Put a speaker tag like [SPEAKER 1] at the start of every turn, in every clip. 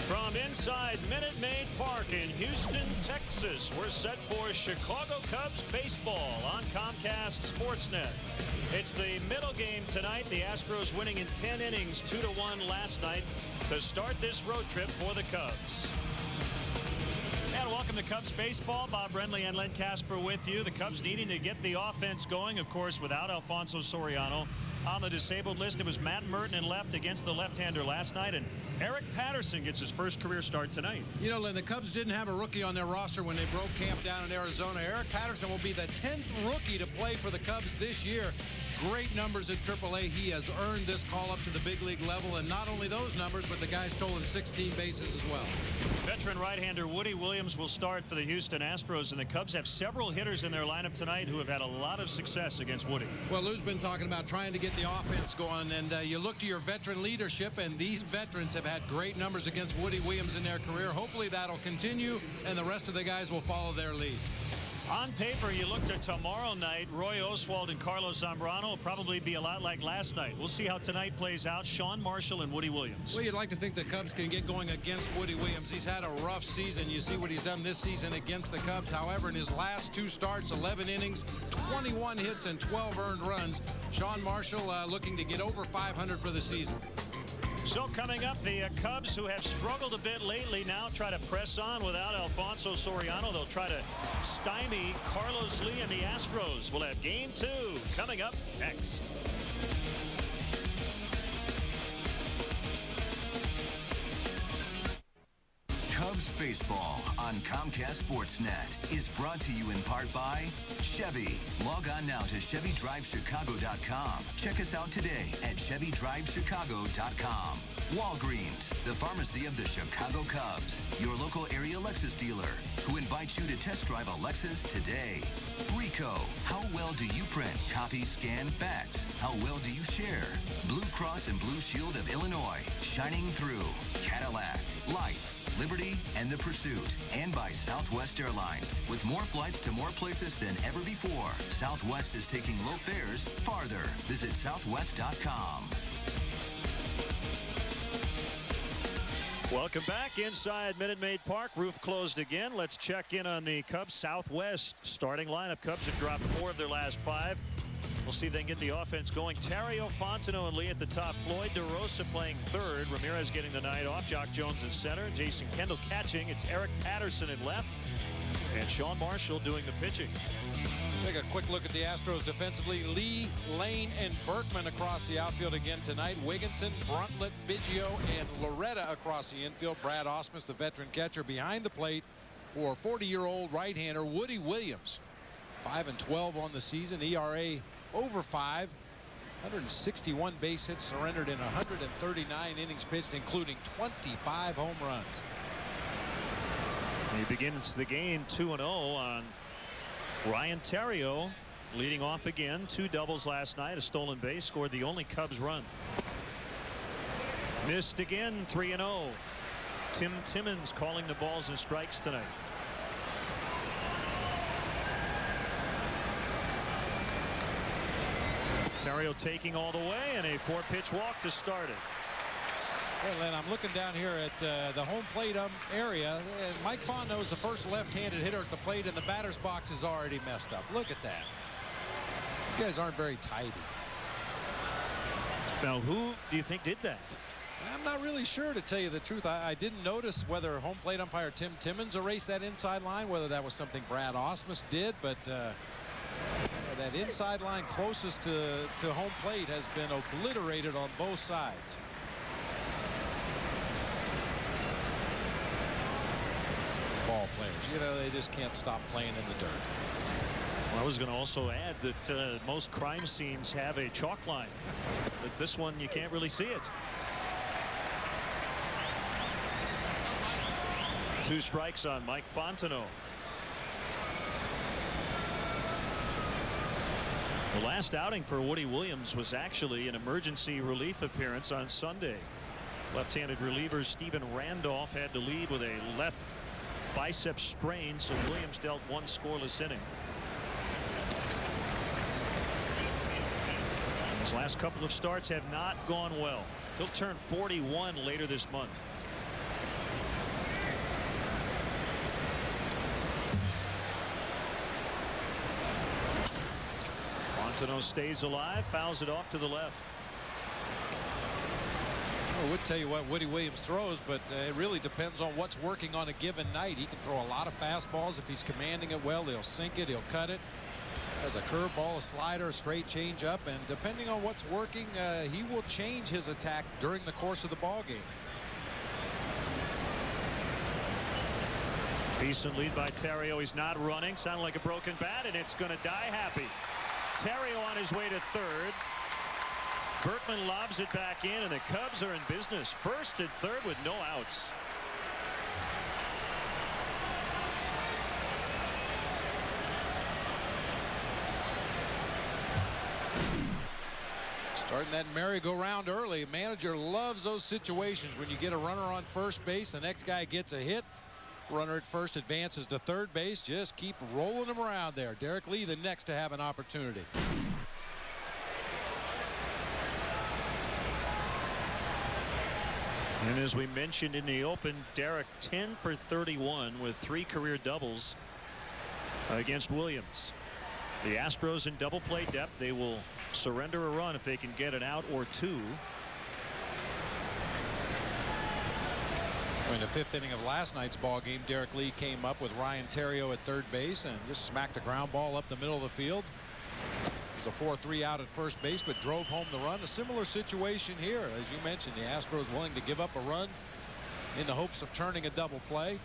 [SPEAKER 1] From inside Minute Maid Park in Houston, Texas, we're set for Chicago Cubs baseball on Comcast Sportsnet. It's the middle game tonight. The Astros winning in 10 innings, 2-1 last night to start this road trip for the Cubs. And welcome to Cubs baseball. Bob Brenly and Len Casper with you. The Cubs needing to get the offense going, of course, without Alfonso Soriano. On the disabled list, it was Matt Merton in left against the left-hander last night, and Eric Patterson gets his first career start tonight.
[SPEAKER 2] You know, Len, the Cubs didn't have a rookie on their roster when they broke camp down in Arizona. Eric Patterson will be the 10th rookie to play for the Cubs this year. Great numbers at AAA. He has earned this call up to the big league level, and not only those numbers, but the guy's stolen 16 bases as well.
[SPEAKER 1] Veteran right-hander Woody Williams will start for the Houston Astros, and the Cubs have several hitters in their lineup tonight who have had a lot of success against Woody.
[SPEAKER 2] Well, Lou's been talking about trying to get the offense going, and you look to your veteran leadership, and these veterans have had great numbers against Woody Williams in their career. Hopefully that'll continue, and the rest of the guys will follow their lead.
[SPEAKER 1] On paper, you look to tomorrow night. Roy Oswalt and Carlos Zambrano will probably be a lot like last night. We'll see how tonight plays out. Sean Marshall and Woody Williams.
[SPEAKER 2] Well, you'd like to think the Cubs can get going against Woody Williams. He's had a rough season. You see what he's done this season against the Cubs. However, in his last 2 starts, 11 innings, 21 hits, and 12 earned runs. Sean Marshall looking to get over 500 for the season.
[SPEAKER 1] So coming up, the Cubs, who have struggled a bit lately, now try to press on without Alfonso Soriano. They'll try to stymie Carlos Lee and the Astros. We'll have Game 2 coming up next.
[SPEAKER 3] Cubs baseball on Comcast Sportsnet is brought to you in part by Chevy. Log on now to ChevyDriveChicago.com. Check us out today at ChevyDriveChicago.com. Walgreens, the pharmacy of the Chicago Cubs. Your local area Lexus dealer who invites you to test drive a Lexus today. Rico, how well do you print, copy, scan, fax? How well do you share? Blue Cross and Blue Shield of Illinois, shining through. Cadillac, Life, Liberty, and the Pursuit. And by Southwest Airlines. With more flights to more places than ever before, Southwest is taking low fares farther. Visit Southwest.com.
[SPEAKER 1] Welcome back inside Minute Maid Park. Roof closed again. Let's check in on the Cubs Southwest starting lineup. Cubs have dropped 4 of their last 5. We'll see if they can get the offense going. Tario, Fontenot, and Lee at the top. Floyd DeRosa playing third. Ramirez getting the night off. Jock Jones in center. Jason Kendall catching. It's Eric Patterson in left. And Sean Marshall doing the pitching.
[SPEAKER 2] Take a quick look at the Astros defensively. Lee, Lane, and Berkman across the outfield again tonight. Wigginton, Bruntlett, Biggio, and Loretta across the infield. Brad Ausmus, the veteran catcher, behind the plate for 40-year-old right-hander Woody Williams. 5-12 on the season. ERA over 5. 161 base hits surrendered in 139 innings pitched, including 25 home runs.
[SPEAKER 1] He begins the game 2-0 on Ryan Tario, leading off again. 2 doubles last night, a stolen base, scored the only Cubs run. Missed again, 3-0. Tim Timmons calling the balls and strikes tonight. Tario taking all the way, and a 4-pitch walk to start it.
[SPEAKER 2] Well, Len, I'm looking down here at the home plate area, and Mike Fontenot is the first left-handed hitter at the plate, and the batter's box is already messed up. Look at that. You guys aren't very tidy.
[SPEAKER 1] Now, who do you think did that?
[SPEAKER 2] I'm not really sure, to tell you the truth. I didn't notice whether home plate umpire Tim Timmons erased that inside line, whether that was something Brad Ausmus did, but that inside line closest to home plate has been obliterated on both sides. Ball players, you know, they just can't stop playing in the dirt.
[SPEAKER 1] Well, I was going to also add that most crime scenes have a chalk line, but this one you can't really see it. 2 strikes on Mike Fontenot. The last outing for Woody Williams was actually an emergency relief appearance on Sunday. Left-handed reliever Steven Randolph had to leave with a left bicep strain, so Williams dealt one scoreless inning. And his last couple of starts have not gone well. He'll turn 41 later this month. Fontenot stays alive, fouls it off to the left.
[SPEAKER 2] I would tell you what Woody Williams throws, but it really depends on what's working on a given night. He can throw a lot of fastballs. If he's commanding it well, he'll sink it, he'll cut it. Has a curveball, a slider, a straight changeup, and depending on what's working, he will change his attack during the course of the ball game.
[SPEAKER 1] Decent lead by Terrio. He's not running. Sounded like a broken bat, and it's going to die happy. Terrio on his way to third. Berkman lobs it back in, and the Cubs are in business. First and third with no outs.
[SPEAKER 2] Starting that merry-go-round early. Manager loves those situations when you get a runner on first base, the next guy gets a hit. Runner at first advances to third base. Just keep rolling them around there. Derek Lee the next to have an opportunity.
[SPEAKER 1] And as we mentioned in the open, Derek 10 for 31 with 3 career doubles against Williams. The Astros in double play depth. They will surrender a run if they can get an out or two.
[SPEAKER 2] In the 5th inning of last night's ball game, Derek Lee came up with Ryan Terrio at third base and just smacked a ground ball up the middle of the field. It was a 4-3 out at first base, but drove home the run. A similar situation here. As you mentioned, the Astros willing to give up a run in the hopes of turning a double play.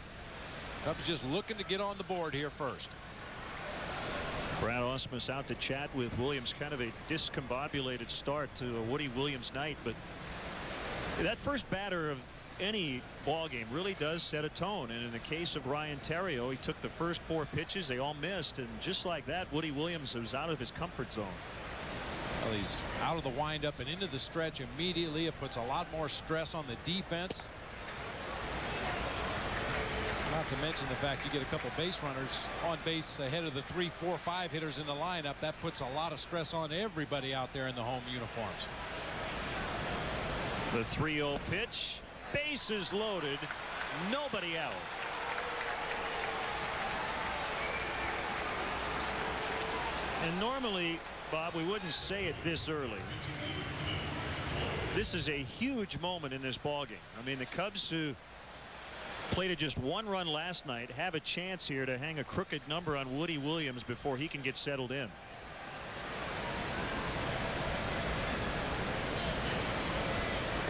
[SPEAKER 2] Cubs just looking to get on the board here first.
[SPEAKER 1] Brad Ausmus out to chat with Williams. Kind of a discombobulated start to a Woody Williams night, but that first batter of any ball game really does set a tone. And in the case of Ryan Terrio, he took the first 4 pitches. They all missed, and just like that, Woody Williams was out of his comfort zone.
[SPEAKER 2] Well, he's out of the windup and into the stretch immediately. It puts a lot more stress on the defense. Not to mention the fact you get a couple base runners on base ahead of the 3, 4, 5 hitters in the lineup. That puts a lot of stress on everybody out there in the home uniforms.
[SPEAKER 1] The 3-0 pitch. Bases loaded. Nobody out. And normally, Bob, we wouldn't say it this early. This is a huge moment in this ballgame. I mean, the Cubs, who played at just 1 run last night, have a chance here to hang a crooked number on Woody Williams before he can get settled in.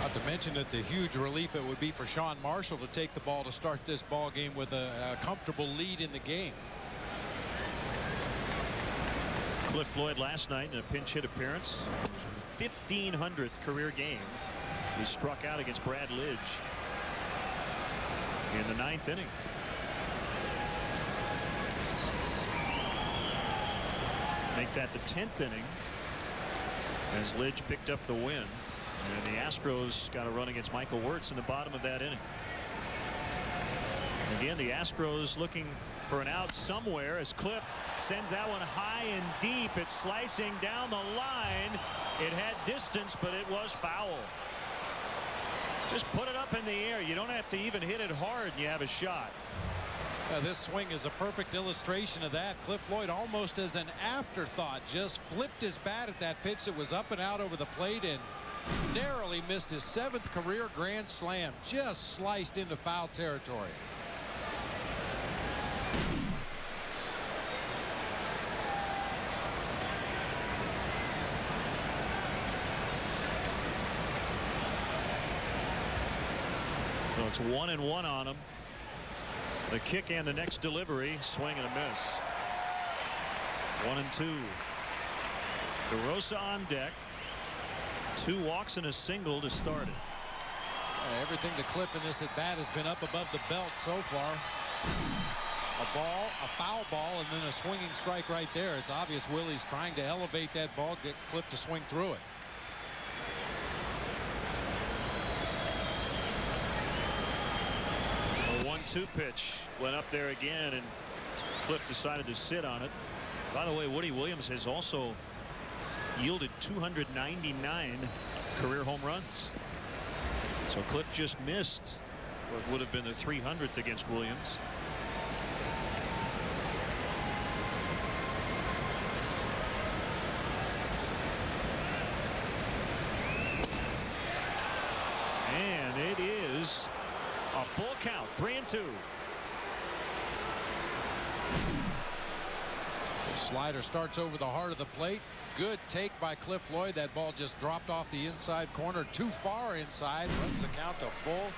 [SPEAKER 2] Not to mention that the huge relief it would be for Sean Marshall to take the ball to start this ball game with a comfortable lead in the game.
[SPEAKER 1] Cliff Floyd last night in a pinch hit appearance. 1500th career game. He struck out against Brad Lidge in the 9th inning. Make that the 10th inning as Lidge picked up the win. And the Astros got a run against Michael Wirtz in the bottom of that inning. Again, the Astros looking for an out somewhere as Cliff sends that one high and deep. It's slicing down the line. It had distance, but it was foul. Just put it up in the air. You don't have to even hit it hard and you have a shot.
[SPEAKER 2] This swing is a perfect illustration of that. Cliff Floyd, almost as an afterthought, just flipped his bat at that pitch that was up and out over the plate and narrowly missed his 7th career grand slam. Just sliced into foul territory.
[SPEAKER 1] So it's 1-1 on him. The kick and the next delivery, swing and a miss. 1-2. DeRosa on deck. 2 walks and a single to start it.
[SPEAKER 2] Everything to Cliff in this at bat has been up above the belt so far. a foul ball, and then a swinging strike right there. It's obvious Willie's trying to elevate that ball, get Cliff to swing through it.
[SPEAKER 1] A 1-2 pitch went up there again, and Cliff decided to sit on it. By the way, Woody Williams has also yielded 299 career home runs. So Cliff just missed what would have been the 300th against Williams. And it is a full count, 3-2.
[SPEAKER 2] The slider starts over the heart of the plate. Good take by Cliff Lloyd. That ball just dropped off the inside corner, too far inside. Runs the count to full.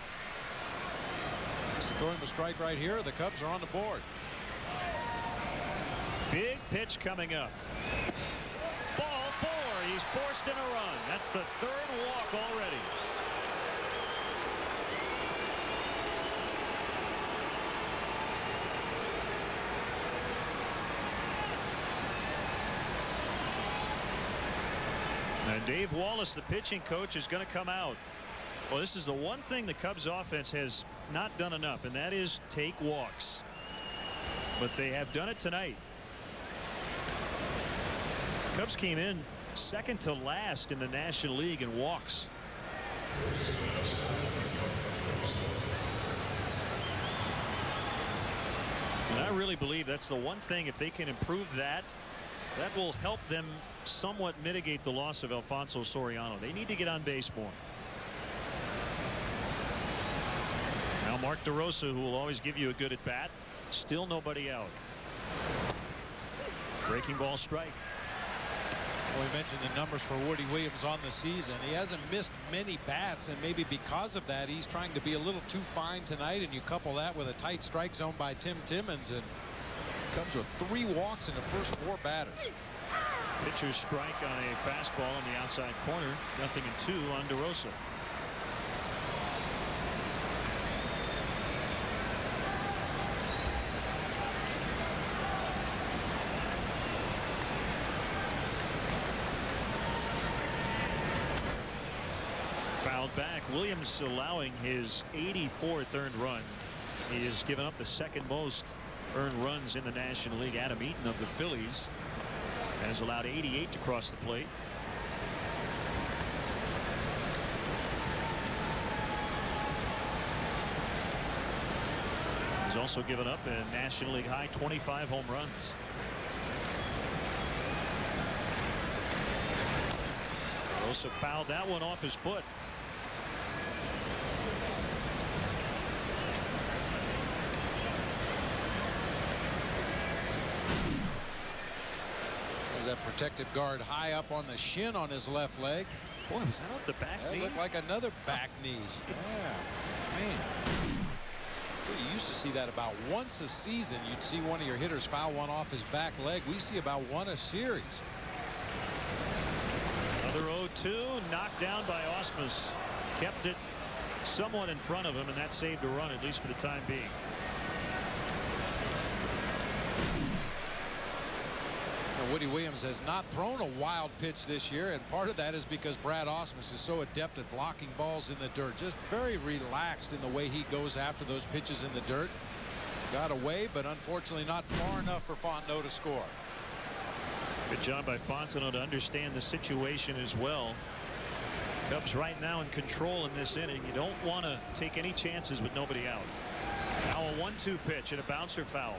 [SPEAKER 2] Has to throw him a strike right here. The Cubs are on the board.
[SPEAKER 1] Big pitch coming up. Ball 4. He's forced in a run. That's the 3rd walk already. And Dave Wallace, the pitching coach, is going to come out. Well, this is the one thing the Cubs offense has not done enough, and that is take walks. But they have done it tonight. Cubs came in second to last in the National League in walks. And I really believe that's the one thing, if they can improve that, that will help them somewhat mitigate the loss of Alfonso Soriano. They need to get on base more. Now Mark DeRosa, who will always give you a good at bat, still nobody out. Breaking ball strike.
[SPEAKER 2] Well, we mentioned the numbers for Woody Williams on the season. He hasn't missed many bats, and maybe because of that, he's trying to be a little too fine tonight. And you couple that with a tight strike zone by Tim Timmons, and Cubs with 3 walks in the first 4 batters.
[SPEAKER 1] Pitcher's strike on a fastball in the outside corner. 0-2 on DeRosa. Fouled back. Williams allowing his 84th earned run. He has given up the 2nd most earned runs in the National League. Adam Eaton of the Phillies has allowed 88 to cross the plate. He's also given up a National League high 25 home runs. Rosa fouled that one off his foot.
[SPEAKER 2] Has that protective guard high up on the shin on his left leg.
[SPEAKER 1] Boy, was that off the back knee?
[SPEAKER 2] That looked like another back knee. Yeah, man. We used to see that about once a season. You'd see one of your hitters foul one off his back leg. We see about one a series.
[SPEAKER 1] Another 0-2, knocked down by Ausmus. Kept it somewhat in front of him, and that saved a run, at least for the time being.
[SPEAKER 2] Woody Williams has not thrown a wild pitch this year, and part of that is because Brad Ausmus is so adept at blocking balls in the dirt. Just very relaxed in the way he goes after those pitches in the dirt. Got away, but unfortunately not far enough for Fontenot to score.
[SPEAKER 1] Good job by Fontenot to understand the situation as well. Cubs right now in control in this inning. You don't want to take any chances with nobody out. Now a 1-2 pitch and a bouncer foul.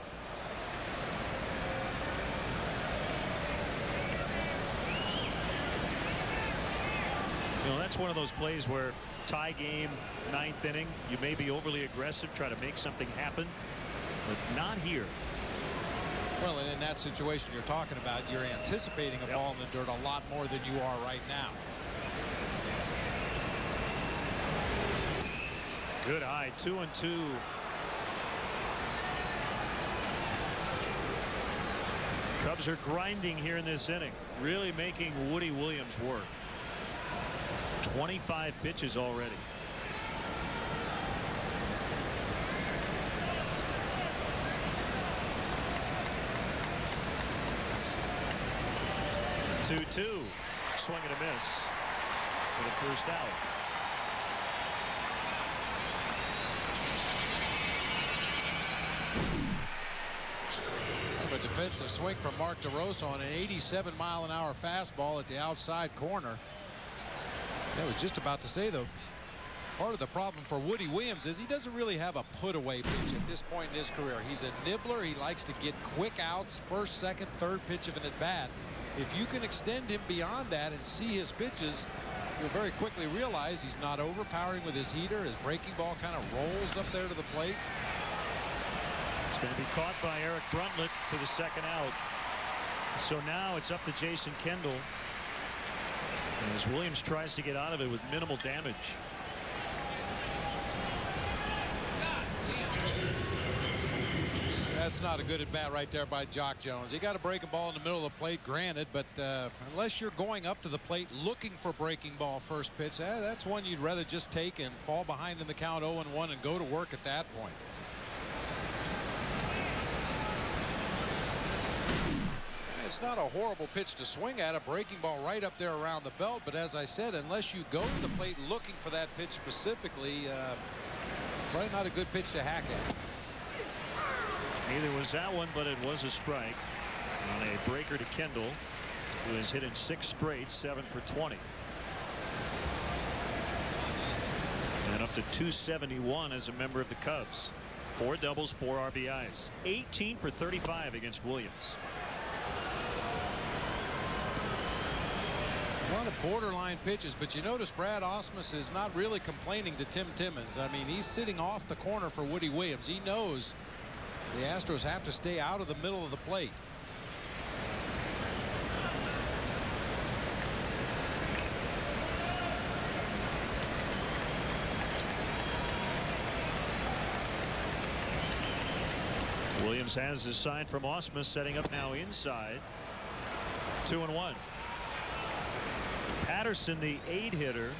[SPEAKER 1] You know, that's one of those plays where tie game, 9th inning, you may be overly aggressive, try to make something happen, but not here.
[SPEAKER 2] Well, and in that situation you're talking about, you're anticipating a ball in the dirt a lot more than you are right now.
[SPEAKER 1] Good eye, 2-2. Cubs are grinding here in this inning, really making Woody Williams work. 25 pitches already. 2-2. Swing and a miss for the first out.
[SPEAKER 2] A defensive swing from Mark DeRosa on an 87-mile-an-hour fastball at the outside corner. I was just about to say, though, part of the problem for Woody Williams is he doesn't really have a put-away pitch at this point in his career. He's a nibbler. He likes to get quick outs, first, second, third pitch of an at-bat. If you can extend him beyond that and see his pitches, you'll very quickly realize he's not overpowering with his heater. His breaking ball kind of rolls up there to the plate.
[SPEAKER 1] It's going to be caught by Eric Bruntlett for the second out. So now it's up to Jason Kendall as Williams tries to get out of it with minimal damage.
[SPEAKER 2] That's not a good at bat right there by Jock Jones. He got a breaking ball in the middle of the plate, granted, but unless you're going up to the plate looking for breaking ball first pitch, that's one you'd rather just take and fall behind in the count 0-1 and go to work at that point. It's not a horrible pitch to swing at, a breaking ball right up there around the belt, but as I said, unless you go to the plate looking for that pitch specifically, probably not a good pitch to hack at.
[SPEAKER 1] Neither was that one, but it was a strike on a breaker to Kendall, who has hit in 6 straight, 7 for 20. And up to 271 as a member of the Cubs. 4 doubles, 4 RBIs. 18 for 35 against Williams.
[SPEAKER 2] A lot of borderline pitches, but you notice Brad Ausmus is not really complaining to Tim Timmons. I mean, he's sitting off the corner for Woody Williams. He knows the Astros have to stay out of the middle of the plate.
[SPEAKER 1] Williams has his sign from Ausmus, setting up now inside. 2-1. Patterson, the 8-hitter,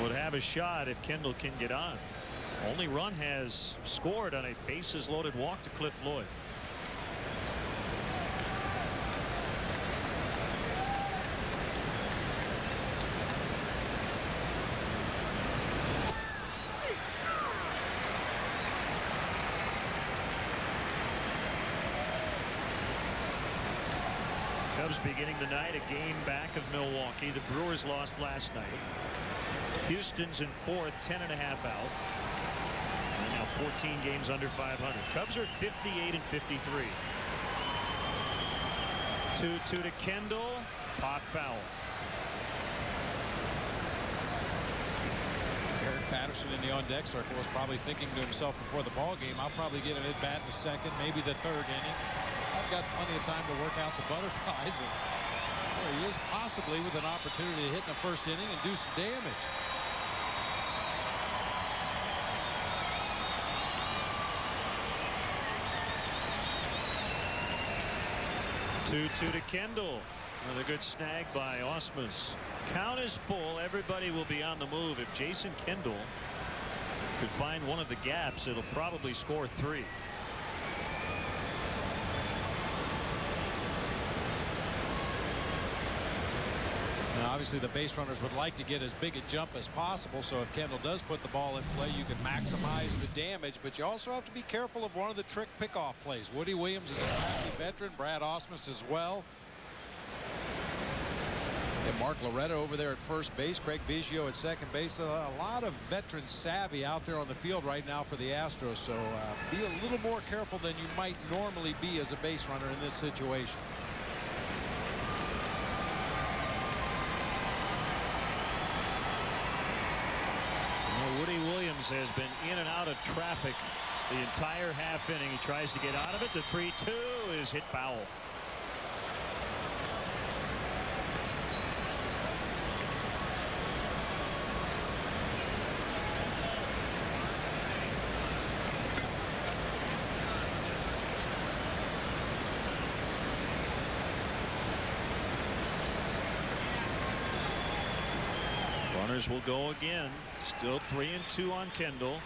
[SPEAKER 1] would have a shot if Kendall can get on. Only run has scored on a bases loaded walk to Cliff Floyd. Cubs beginning the night a game back of Milwaukee. The Brewers lost last night. Houston's in 4th, 10.5 out. And now 14 games under 500. Cubs are 58 and 53. 2-2 to Kendall. Pop foul.
[SPEAKER 2] Eric Patterson in the on-deck circle was probably thinking to himself before the ball game, I'll probably get an at-bat in the second, maybe the 3rd inning. I've got plenty of time to work out the butterflies, and there he is, possibly with an opportunity to hit in the 1st inning and do some damage.
[SPEAKER 1] Two to Kendall. Another good snag by Ausmus. Count is full. Everybody will be on the move. If Jason Kendall could find one of the gaps, it'll probably score 3.
[SPEAKER 2] Now, obviously, the base runners would like to get as big a jump as possible, so if Kendall does put the ball in play, you can maximize the damage, but you also have to be careful of one of the trick pickoff plays. Woody Williams is a crafty veteran, Brad Ausmus as well. And Mark Loretta over there at first base, Craig Biggio at second base. A lot of veteran savvy out there on the field right now for the Astros, so be a little more careful than you might normally be as a base runner in this situation.
[SPEAKER 1] Woody Williams has been in and out of traffic the entire half inning. He tries to get out of it. The 3-2 is hit foul. Runners will go again. Still 3-2 on Kendall.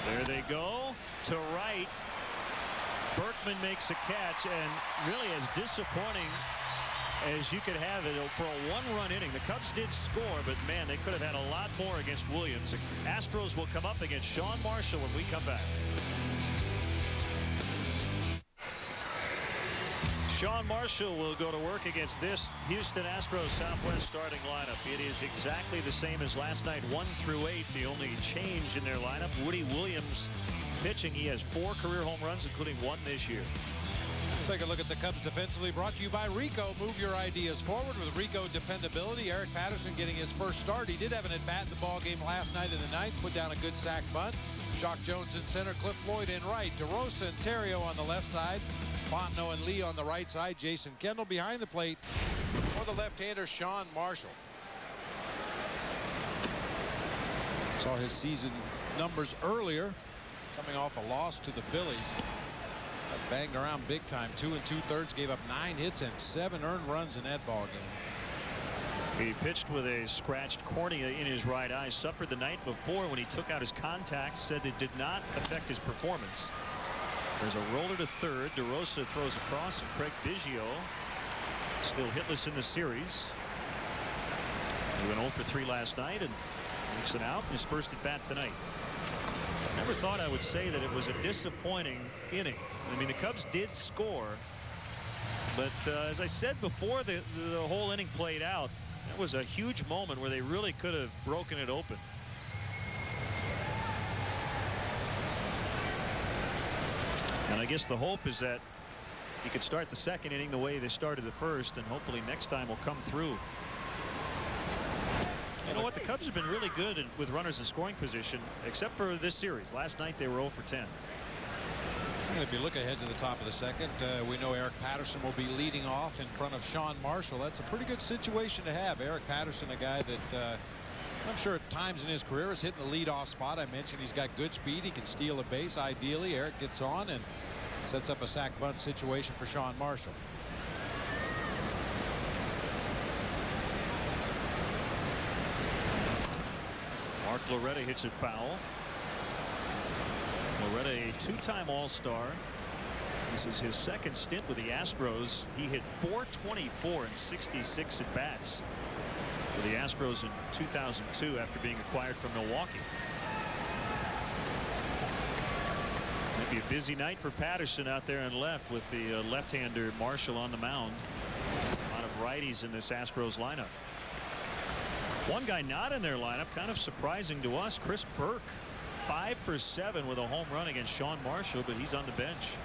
[SPEAKER 1] There they go to right. Berkman makes a catch, and really as disappointing as you could have it for a one-run inning. The Cubs did score, but man, they could have had a lot more against Williams. Astros will come up against Sean Marshall when we come back. Sean Marshall will go to work against this Houston Astros Southwest starting lineup. It is exactly the same as last night, 1 through 8. The only change in their lineup, Woody Williams pitching. He has 4 career home runs, including 1 this year.
[SPEAKER 2] Take a look at the Cubs defensively, brought to you by Rico. Move your ideas forward with Rico dependability. Eric Patterson getting his first start. He did have an at-bat in the ball game last night in the 9th. Put down a good sac bunt. Jock Jones in center, Cliff Floyd in right. DeRosa and Terrio on the left side. Fontenot and Lee on the right side. Jason Kendall behind the plate for the left-hander Sean Marshall. Saw his season numbers earlier, coming off a loss to the Phillies. Got banged around big time. 2 2/3, gave up 9 hits and 7 earned runs in that ball game.
[SPEAKER 1] He pitched with a scratched cornea in his right eye. Suffered the night before when he took out his contacts. Said it did not affect his performance. There's a roller to third. DeRosa throws across, and Craig Biggio still hitless in the series. He went 0 for 3 last night and makes it out in his first at bat tonight. Never thought I would say that it was a disappointing inning. I mean, the Cubs did score, but as I said before the whole inning played out, that was a huge moment where they really could have broken it open. And I guess the hope is that you could start the second inning the way they started the first, and hopefully next time will come through. You know what? The Cubs have been really good with runners in scoring position, except for this series. Last night they were 0 for 10.
[SPEAKER 2] And if you look ahead to the top of the second, we know Eric Patterson will be leading off in front of Sean Marshall. That's a pretty good situation to have. Eric Patterson, a guy that I'm sure at times in his career is hitting the leadoff spot. I mentioned he's got good speed. He can steal a base. Ideally, Eric gets on and sets up a sac bunt situation for Sean Marshall.
[SPEAKER 1] Mark Loretta hits it foul. Loretta, a 2-time All-Star. This is his second stint with the Astros. He hit .424 in 66 at bats with the Astros in 2002 after being acquired from Milwaukee. Maybe a busy night for Patterson out there in left with the left-hander Marshall on the mound. A lot of righties in this Astros lineup. One guy not in their lineup, kind of surprising to us, Chris Burke. 5 for 7 with a home run against Sean Marshall, but he's on the bench.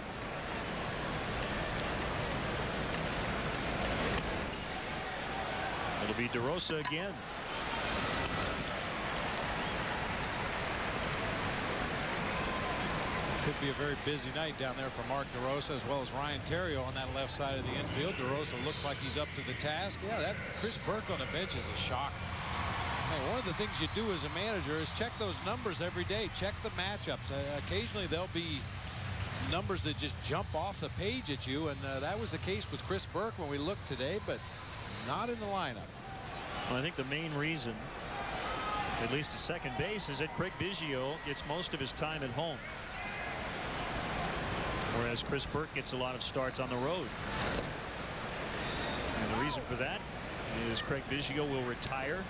[SPEAKER 1] It'll be DeRosa again.
[SPEAKER 2] Could be a very busy night down there for Mark DeRosa, as well as Ryan Terrio on that left side of the infield. DeRosa looks like he's up to the task. Yeah, that Chris Burke on the bench is a shock. Hey, one of the things you do as a manager is check those numbers every day. Check the matchups. Occasionally there'll be numbers that just jump off the page at you, and that was the case with Chris Burke when we looked today, but not in the lineup.
[SPEAKER 1] Well, I think the main reason, at least at second base, is that Craig Biggio gets most of his time at home, whereas Chris Burke gets a lot of starts on the road. And the reason for that is Craig Biggio will retire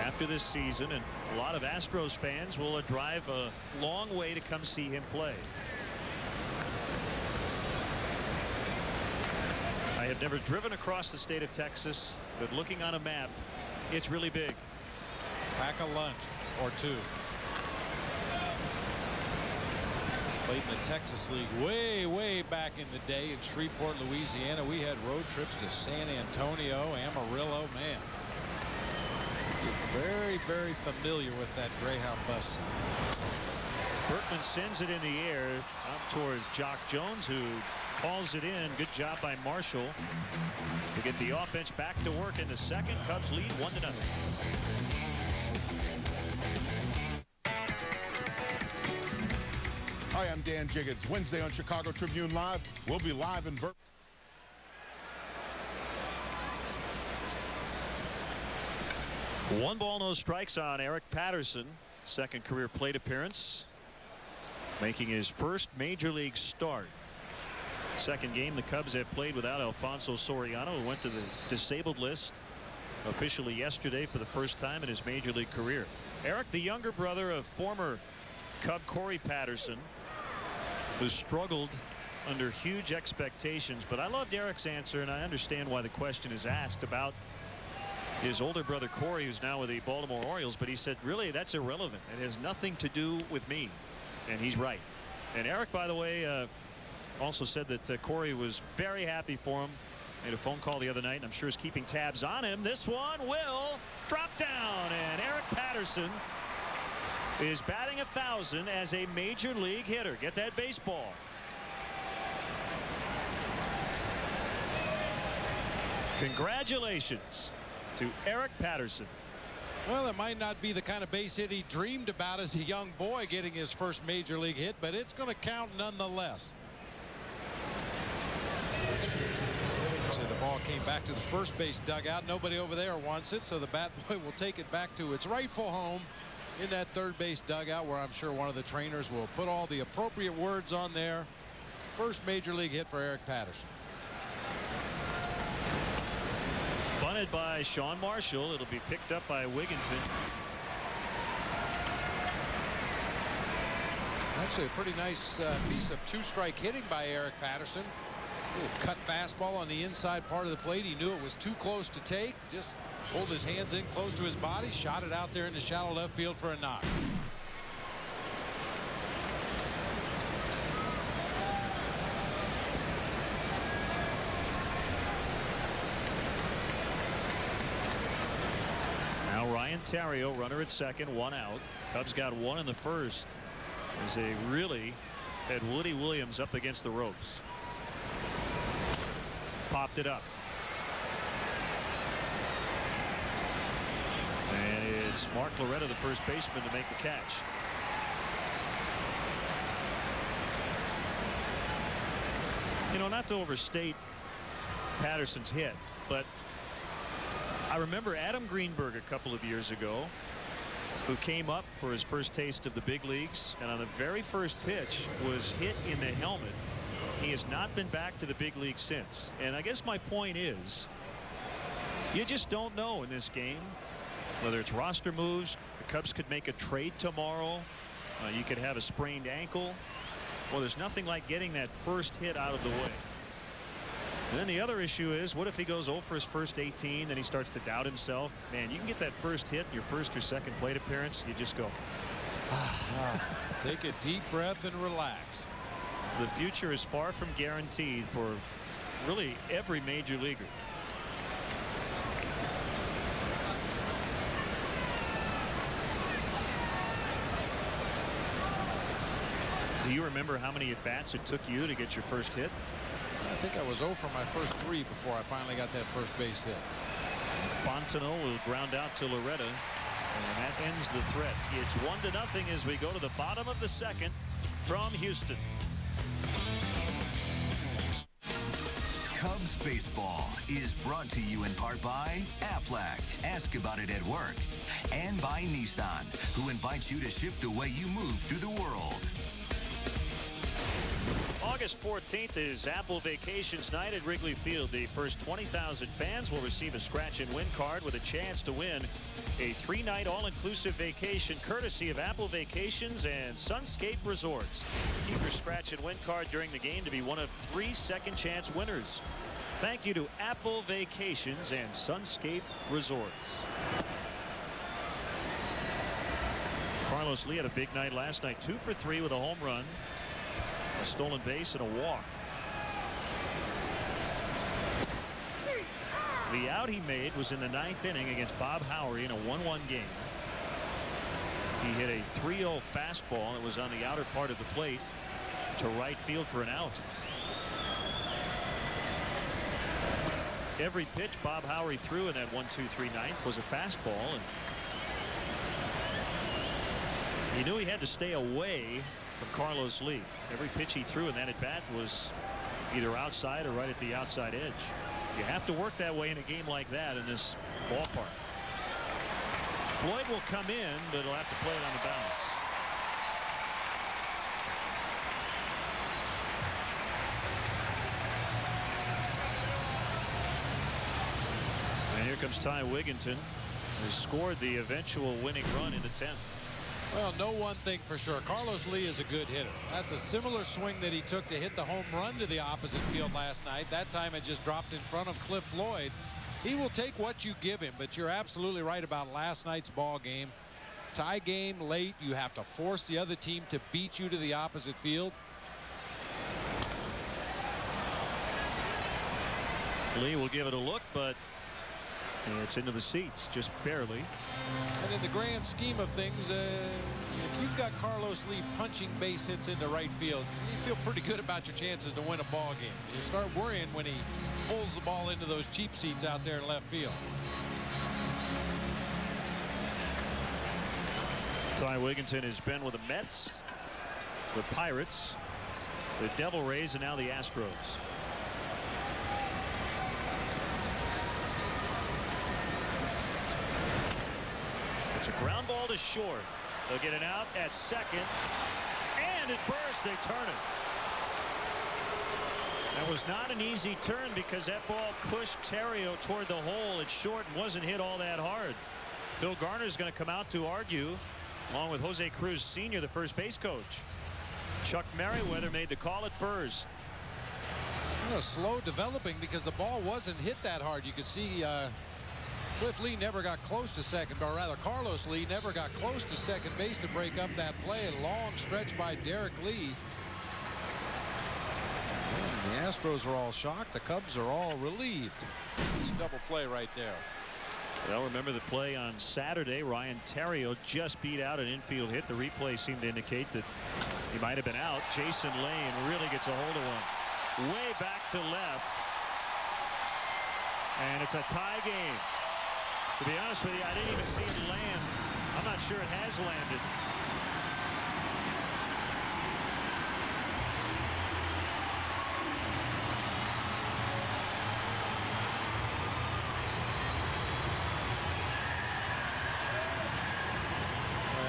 [SPEAKER 1] after this season, and a lot of Astros fans will drive a long way to come see him play. I have never driven across the state of Texas, but looking on a map, it's really big.
[SPEAKER 2] Pack a lunch or two. Played in the Texas League way back in the day in Shreveport, Louisiana. We had road trips to San Antonio, Amarillo. Man, very familiar with that Greyhound bus.
[SPEAKER 1] Berkman sends it in the air up towards Jock Jones, who calls it in. Good job by Marshall to get the offense back to work in the second. Cubs lead 1-0.
[SPEAKER 4] Hi, I'm Dan Jiggins. Wednesday on Chicago Tribune Live. We'll be live in Berkeley.
[SPEAKER 1] One ball, no strikes on Eric Patterson. Second career plate appearance. Making his first major league start Second game the Cubs have played without Alfonso Soriano, who went to the disabled list officially yesterday for the first time in his major league career. Eric, the younger brother of former Cub Corey Patterson, who struggled under huge expectations. But I loved Eric's answer, and I understand why the question is asked about his older brother Corey, who's now with the Baltimore Orioles. But he said, really, that's irrelevant. It has nothing to do with me. And he's right. And Eric, by the way, also said that Corey was very happy for him. Made a phone call the other night, and I'm sure is keeping tabs on him. This one will drop down, and Eric Patterson is batting 1,000 as a major league hitter. Get that baseball. Congratulations to Eric Patterson.
[SPEAKER 2] Well, it might not be the kind of base hit he dreamed about as a young boy, getting his first major league hit, but it's going to count nonetheless. So the ball came back to the first base dugout. Nobody over there wants it, so the bat boy will take it back to its rightful home in that third base dugout, where I'm sure one of the trainers will put all the appropriate words on there. First major league hit for Eric Patterson.
[SPEAKER 1] Bunted by Sean Marshall. It'll be picked up by Wigginton.
[SPEAKER 2] Actually a pretty nice piece of two-strike hitting by Eric Patterson. Little cut fastball on the inside part of the plate. He knew it was too close to take. Just pulled his hands in close to his body. Shot it out there in the shallow left field for a knock.
[SPEAKER 1] Now Ryan Theriot, runner at second, one out. Cubs got one in the first as they really had Woody Williams up against the ropes. Popped it up. And it's Mark Loretta, the first baseman, to make the catch. You know, not to overstate Patterson's hit, but I remember Adam Greenberg a couple of years ago, who came up for his first taste of the big leagues, and on the very first pitch was hit in the helmet. He has not been back to the big league since. And I guess my point is, you just don't know in this game whether it's roster moves. The Cubs could make a trade tomorrow. You could have a sprained ankle. Well, there's nothing like getting that first hit out of the way. And then the other issue is, what if he goes 0 for his first 18, then he starts to doubt himself? Man, you can get that first hit in your first or second plate appearance. You just go.
[SPEAKER 2] Take a deep breath and relax.
[SPEAKER 1] The future is far from guaranteed for really every major leaguer. Do you remember how many at-bats it took you to get your first hit?
[SPEAKER 2] I think I was 0 for my first 3 before I finally got that first base hit.
[SPEAKER 1] Fontenot will ground out to Loretta, and that ends the threat. It's 1-0 as we go to the bottom of the second from Houston.
[SPEAKER 3] Cubs baseball is brought to you in part by Aflac. Ask about it at work. And by Nissan, who invites you to shift the way you move through the world.
[SPEAKER 1] August 14th is Apple Vacations Night at Wrigley Field. The first 20,000 fans will receive a scratch and win card with a chance to win a 3-night all-inclusive vacation courtesy of Apple Vacations and Sunscape Resorts. Keep your scratch and win card during the game to be one of 3 second-chance winners. Thank you to Apple Vacations and Sunscape Resorts. Carlos Lee had a big night last night. 2 for 3 with a home run, a stolen base, and a walk. The out he made was in the 9th inning against Bob Howery in a 1-1 game. He hit a 3-0 fastball that was on the outer part of the plate to right field for an out. Every pitch Bob Howery threw in that 1-2-3 ninth was a fastball, and he knew he had to stay away from Carlos Lee. Every pitch he threw in that at bat was either outside or right at the outside edge. You have to work that way in a game like that in this ballpark. Floyd will come in, but he'll have to play it on the bounce. comes Ty Wigginton, who scored the eventual winning run in the 10th.
[SPEAKER 2] Well, know one thing for sure. Carlos Lee is a good hitter. That's a similar swing that he took to hit the home run to the opposite field last night. That time it just dropped in front of Cliff Floyd. He will take what you give him, but you're absolutely right about last night's ball game. Tie game late. You have to force the other team to beat you to the opposite field.
[SPEAKER 1] Lee will give it a look, but it's into the seats, just barely.
[SPEAKER 2] And in the grand scheme of things, if you've got Carlos Lee punching base hits into right field, you feel pretty good about your chances to win a ball game. You start worrying when he pulls the ball into those cheap seats out there in left field.
[SPEAKER 1] Ty Wigginton has been with the Mets, the Pirates, the Devil Rays, and now the Astros. It's a ground ball to short. They'll get it out at second, and at first they turn it. That was not an easy turn because that ball pushed Terrio toward the hole at short and wasn't hit all that hard. Phil Garner's going to come out to argue, along with Jose Cruz Sr., the first base coach. Chuck Merriweather made the call at first.
[SPEAKER 2] Kind of slow developing because the ball wasn't hit that hard. You could see Cliff Lee never got close to second, or rather Carlos Lee never got close to second base to break up that play. A long stretch by Derek Lee. And the Astros are all shocked. The Cubs are all relieved. Nice double play right there.
[SPEAKER 1] Well, remember the play on Saturday. Ryan Terrio just beat out an infield hit. The replay seemed to indicate that he might have been out. Jason Lane really gets a hold of one. Way back to left. And it's a tie game. To be honest with you, I didn't even see it land. I'm not sure it has landed.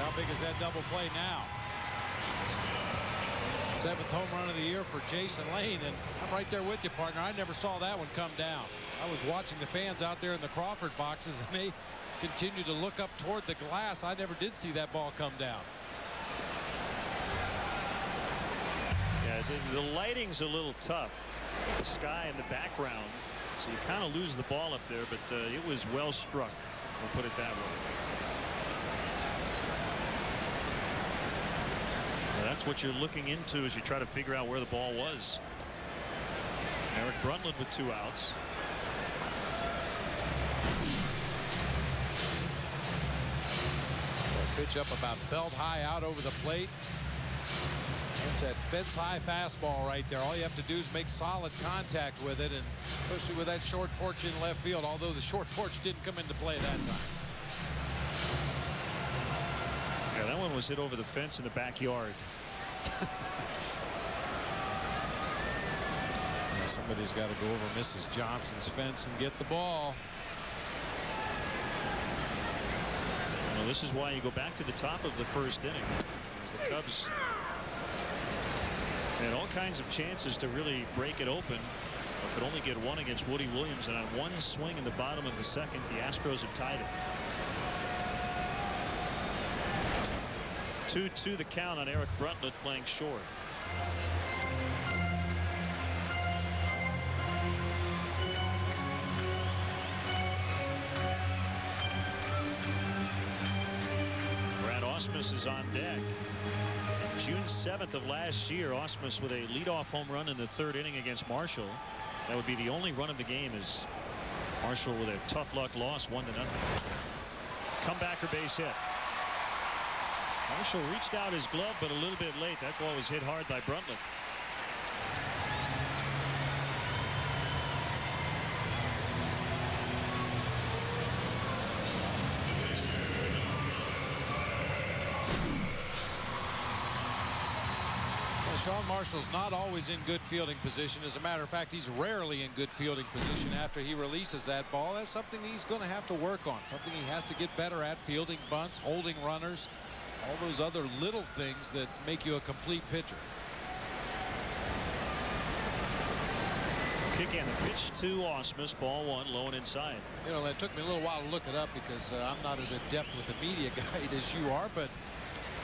[SPEAKER 2] How big is that double play now? 7th home run of the year for Jason Lane, and I'm right there with you, partner. I never saw that one come down. I was watching the fans out there in the Crawford boxes, and they continue to look up toward the glass. I never did see that ball come down.
[SPEAKER 1] Yeah, the lighting's a little tough. The sky in the background, so you kind of lose the ball up there, but it was well struck. We'll put it that way. That's what you're looking into as you try to figure out where the ball was. Eric Brundtland with 2 outs.
[SPEAKER 2] Pitch up about belt high out over the plate. It's that fence high fastball right there. All you have to do is make solid contact with it, and especially with that short porch in left field, although the short porch didn't come into play that time.
[SPEAKER 1] Yeah, that one was hit over the fence in the backyard.
[SPEAKER 2] Somebody's got to go over Mrs. Johnson's fence and get the ball.
[SPEAKER 1] Well, this is why you go back to the top of the first inning. As the Cubs had all kinds of chances to really break it open, but could only get one against Woody Williams, and on one swing in the bottom of the second, the Astros have tied it. 2-2 the count on Eric Brundtland playing short. Brad Ausmus is on deck. June 7th of last year, Ausmus with a leadoff home run in the 3rd inning against Marshall. That would be the only run of the game, as Marshall with a tough luck loss 1-0. Comebacker base hit. Marshall reached out his glove, but a little bit late. That ball was hit hard by Brundtland.
[SPEAKER 2] Well, Sean Marshall's not always in good fielding position. As a matter of fact, he's rarely in good fielding position after he releases that ball. That's something he's going to have to work on, something he has to get better at: fielding bunts, holding runners, all those other little things that make you a complete pitcher.
[SPEAKER 1] Kick and the pitch to Ausmus. Ball one, low and inside.
[SPEAKER 2] You know, it took me a little while to look it up because I'm not as adept with the media guide as you are, but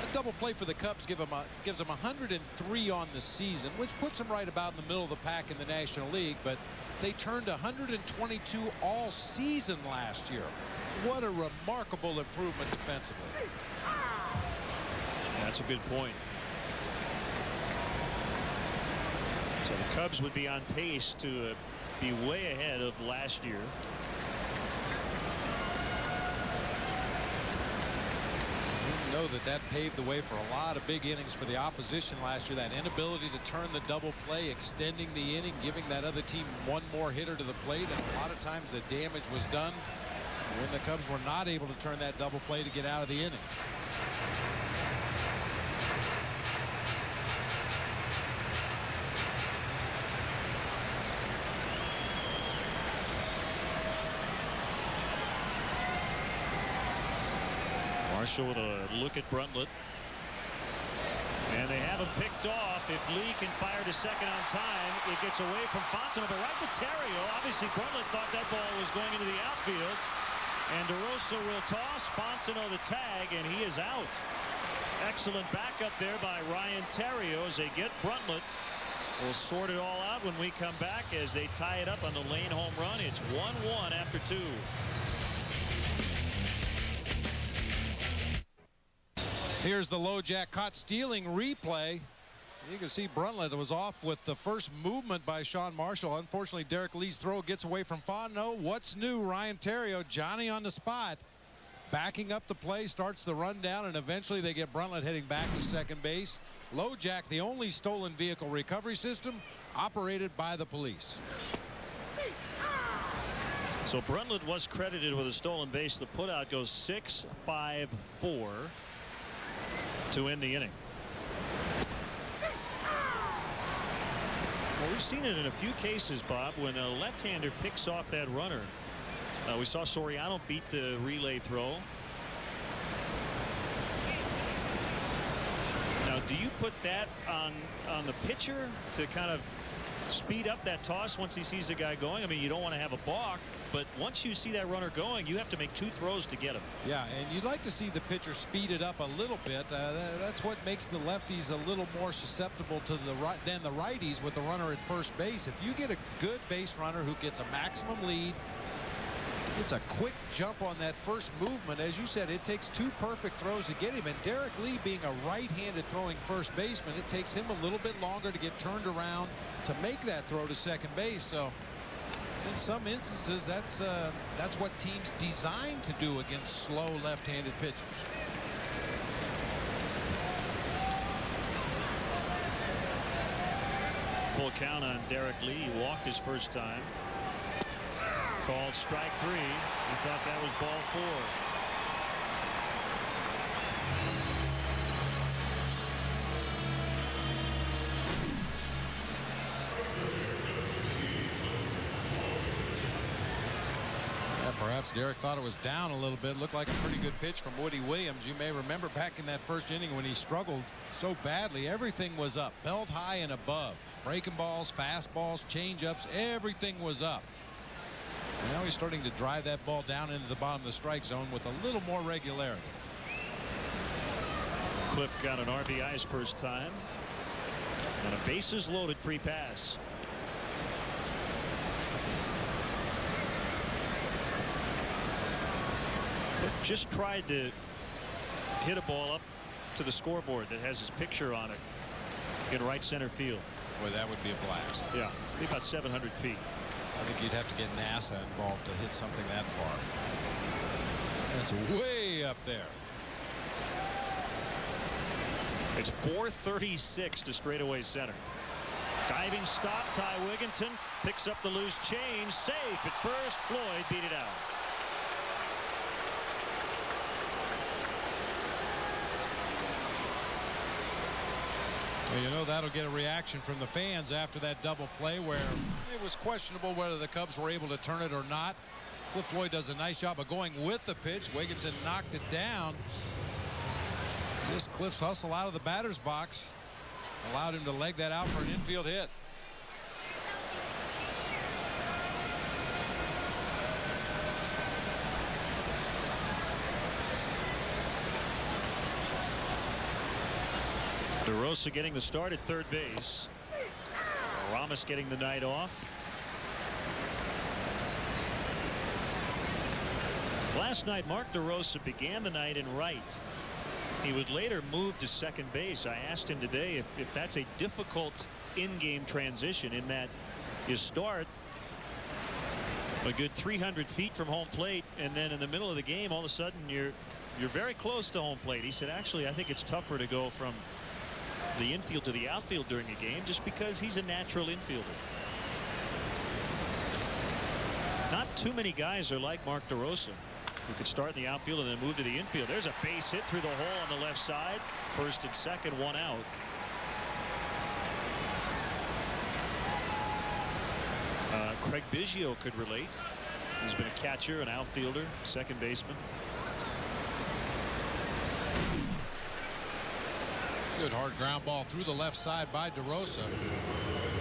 [SPEAKER 2] a double play for the Cubs gives them 103 on the season, which puts them right about in the middle of the pack in the National League. But they turned 122 all season last year. What a remarkable improvement defensively.
[SPEAKER 1] That's a good point. So the Cubs would be on pace to be way ahead of last year.
[SPEAKER 2] Know that paved the way for a lot of big innings for the opposition last year. That inability to turn the double play, extending the inning, giving that other team one more hitter to the plate, and a lot of times the damage was done when the Cubs were not able to turn that double play to get out of the inning.
[SPEAKER 1] Marshall with a look at Bruntlett. And they have him picked off. If Lee can fire to second on time, it gets away from Fontenot, but right to Terrio. Obviously, Bruntlett thought that ball was going into the outfield. And DeRosa will toss. Fontenot the tag, and he is out. Excellent backup there by Ryan Terrio as they get Bruntlett. We'll sort it all out when we come back as they tie it up on the Lane home run. It's 1-1 after 2.
[SPEAKER 2] Here's the low jack caught stealing replay. You can see Bruntlett was off with the first movement by Sean Marshall. Unfortunately, Derek Lee's throw gets away from Fontenot. What's new? Ryan Terrio, Johnny on the spot, backing up the play, starts the run down, and eventually they get Bruntlett heading back to second base. Low jack, the only stolen vehicle recovery system operated by the police.
[SPEAKER 1] So Bruntlett was credited with a stolen base. The putout goes 6-5-4 to end the inning. Well, we've seen it in a few cases, Bob, when a left-hander picks off that runner. We saw Soriano beat the relay throw. Now, do you put that on the pitcher to kind of speed up that toss once he sees the guy going? I mean, you don't want to have a balk, but once you see that runner going, you have to make 2 throws to get him. Yeah,
[SPEAKER 2] and you'd like to see the pitcher speed it up a little bit. That's what makes the lefties a little more susceptible to than the righties with the runner at first base. If you get a good base runner who gets a maximum lead, it's a quick jump on that first movement. As you said, it takes 2 perfect throws to get him. And Derek Lee, being a right-handed throwing first baseman, it takes him a little bit longer to get turned around to make that throw to second base. So in some instances, that's what teams designed to do against slow left-handed pitchers.
[SPEAKER 1] Full count on Derek Lee. He walked his first time. Called strike 3. He thought that was ball 4.
[SPEAKER 2] Perhaps Derek thought it was down a little bit. Looked like a pretty good pitch from Woody Williams. You may remember back in that first inning when he struggled so badly, everything was up, belt high and above. Breaking balls, fastballs, changeups, everything was up. Now he's starting to drive that ball down into the bottom of the strike zone with a little more regularity.
[SPEAKER 1] Cliff got an RBI his first time. And a bases loaded pre-pass. Cliff just tried to hit a ball up to the scoreboard that has his picture on it in right center field.
[SPEAKER 2] Boy, that would be a blast.
[SPEAKER 1] Yeah, be about 700 feet.
[SPEAKER 2] I think you'd have to get NASA involved to hit something that far. That's way up there.
[SPEAKER 1] It's 436 to straightaway center. Diving stop. Ty Wigginton picks up the loose change. Safe at first. Floyd beat it out.
[SPEAKER 2] Well, you know that'll get a reaction from the fans after that double play where it was questionable whether the Cubs were able to turn it or not. Cliff Floyd does a nice job of going with the pitch. Wigginton knocked it down. This Cliff's hustle out of the batter's box allowed him to leg that out for an infield hit.
[SPEAKER 1] DeRosa getting the start at third base. Ramos getting the night off. Last night, Mark DeRosa began the night in right. He would later move to second base. I asked him today if that's a difficult in-game transition, in that you start a good 300 feet from home plate, and then in the middle of the game, all of a sudden you're very close to home plate. He said, actually, I think it's tougher to go from the infield to the outfield during a game, just because he's a natural infielder. Not too many guys are like Mark DeRosa, who could start in the outfield and then move to the infield. There's a base hit through the hole on the left side. First and second, one out. Craig Biggio could relate. He's been a catcher, an outfielder, second baseman.
[SPEAKER 2] Good hard ground ball through the left side by DeRosa.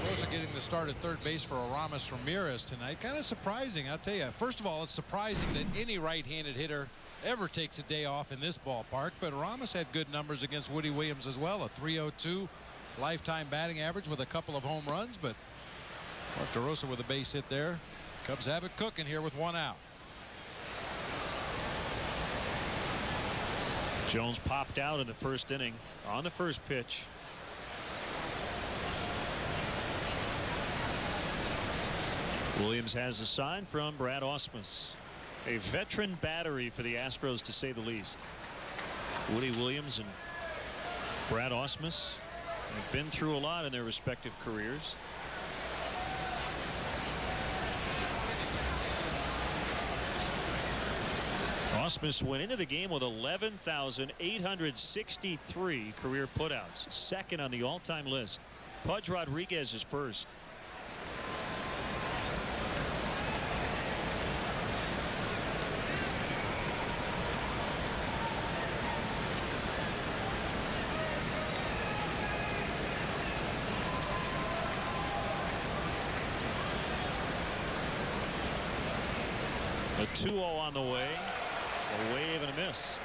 [SPEAKER 2] DeRosa getting the start at third base for Aramis Ramirez tonight. Kind of surprising, I'll tell you. First of all, it's surprising that any right-handed hitter ever takes a day off in this ballpark, but Aramis had good numbers against Woody Williams as well. A .302 lifetime batting average with a couple of home runs, but Mark DeRosa with a base hit there. Cubs have it cooking here with one out.
[SPEAKER 1] Jones popped out in the first inning on the first pitch. Williams has a sign from Brad Ausmus. A veteran battery for the Astros, to say the least. Woody Williams and Brad Ausmus have been through a lot in their respective careers. Ausmus went into the game with 11,863 career putouts, second on the all-time list. Pudge Rodriguez is first. A 2-0 on the way. A wave and a miss.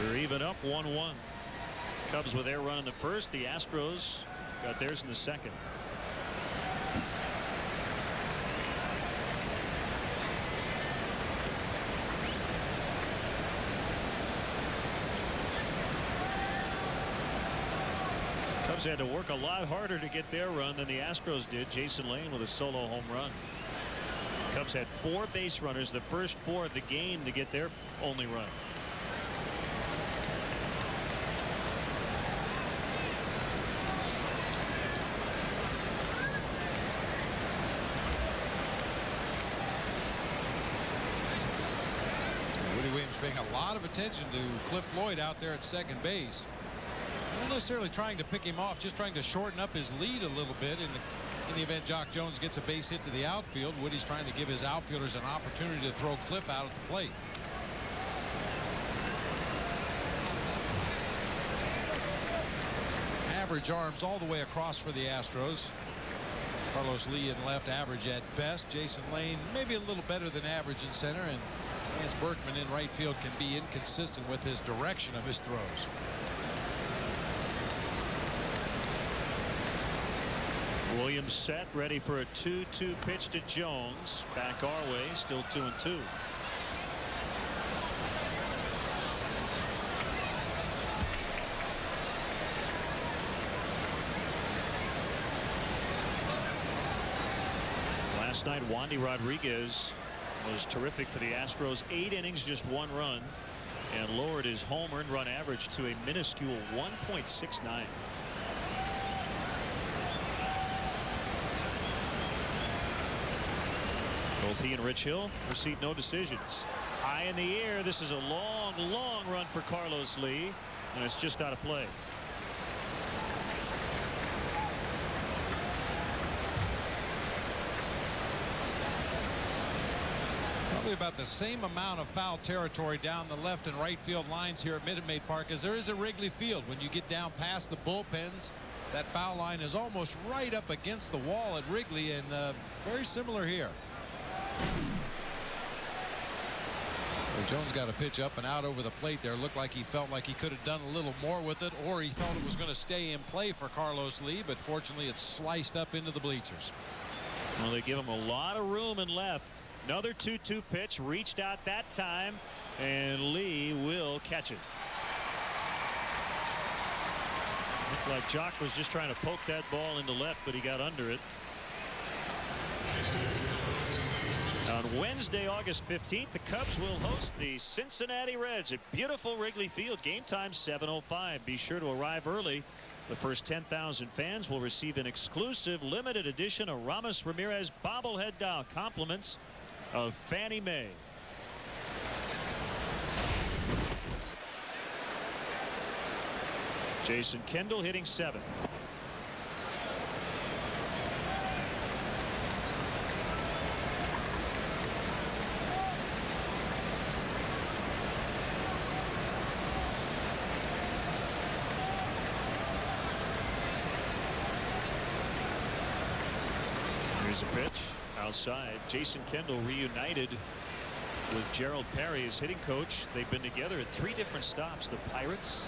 [SPEAKER 1] We're even up 1-1. Cubs with their run in the first. The Astros got theirs in the second. Cubs had to work a lot harder to get their run than the Astros did. Jason Lane with a solo home run. Cubs had 4 base runners, the first 4 of the game, to get their only run.
[SPEAKER 2] Woody Williams paying a lot of attention to Cliff Floyd out there at second base. Not necessarily trying to pick him off, just trying to shorten up his lead a little bit. In the event Jock Jones gets a base hit to the outfield, Woody's trying to give his outfielders an opportunity to throw Cliff out at the plate. Average arms all the way across for the Astros. Carlos Lee in left, average at best. Jason Lane maybe a little better than average in center, and Lance Berkman in right field can be inconsistent with his direction of his throws.
[SPEAKER 1] Williams set, ready for a 2-2 pitch to Jones. Back our way, still 2-2. Last night, Wandy Rodriguez was terrific for the Astros. 8 innings, just 1 run, and lowered his home earned run average to a minuscule 1.69. Both he and Rich Hill received no decisions. High in the air. This is a long, long run for Carlos Lee, and it's just out of play.
[SPEAKER 2] Probably about the same amount of foul territory down the left and right field lines here at Minute Maid Park as there is at Wrigley Field. When you get down past the bullpens That foul line is almost right up against the wall at Wrigley, and very similar here. Jones got a pitch up and out over the plate there. Looked like he felt like he could have done a little more with it, or he thought it was going to stay in play for Carlos Lee, but fortunately it's sliced up into the bleachers.
[SPEAKER 1] Well, they give him a lot of room and left. Another 2-2 pitch, reached out that time, and Lee will catch it. Looked like Jock was just trying to poke that ball into left, but he got under it. On Wednesday, August 15th, the Cubs will host the Cincinnati Reds at beautiful Wrigley Field. Game time 7:05. Be sure to arrive early. The first 10,000 fans will receive an exclusive limited edition of Ramos Ramirez bobblehead doll, compliments of Fannie Mae. Jason Kendall hitting 7th. Here's a pitch outside. Jason Kendall reunited with Gerald Perry as hitting coach. They've been together at 3 different stops: the Pirates,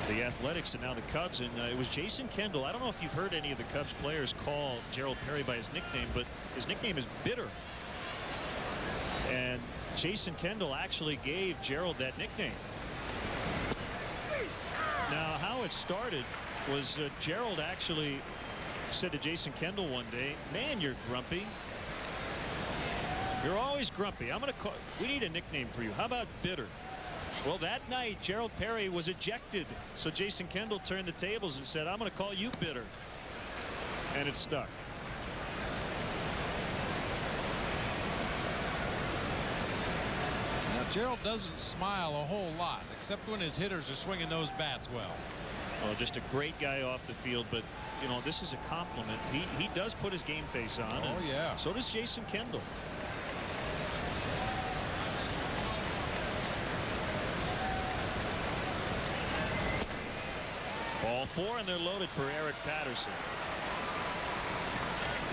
[SPEAKER 1] the Athletics, and now the Cubs. And it was Jason Kendall. I don't know if you've heard any of the Cubs players call Gerald Perry by his nickname, but his nickname is Bitter. And Jason Kendall actually gave Gerald that nickname. Now, how it started was Gerald actually said to Jason Kendall one day, "Man, you're grumpy. You're always grumpy. We need a nickname for you. How about Bitter?" Well, that night, Gerald Perry was ejected. So Jason Kendall turned the tables and said, "I'm going to call you Bitter." And it stuck.
[SPEAKER 2] Now, Gerald doesn't smile a whole lot, except when his hitters are swinging those bats well.
[SPEAKER 1] Well, just a great guy off the field, but you know, this is a compliment. He does put his game face on.
[SPEAKER 2] Oh, yeah.
[SPEAKER 1] So does Jason Kendall. Ball 4, and they're loaded for Eric Patterson.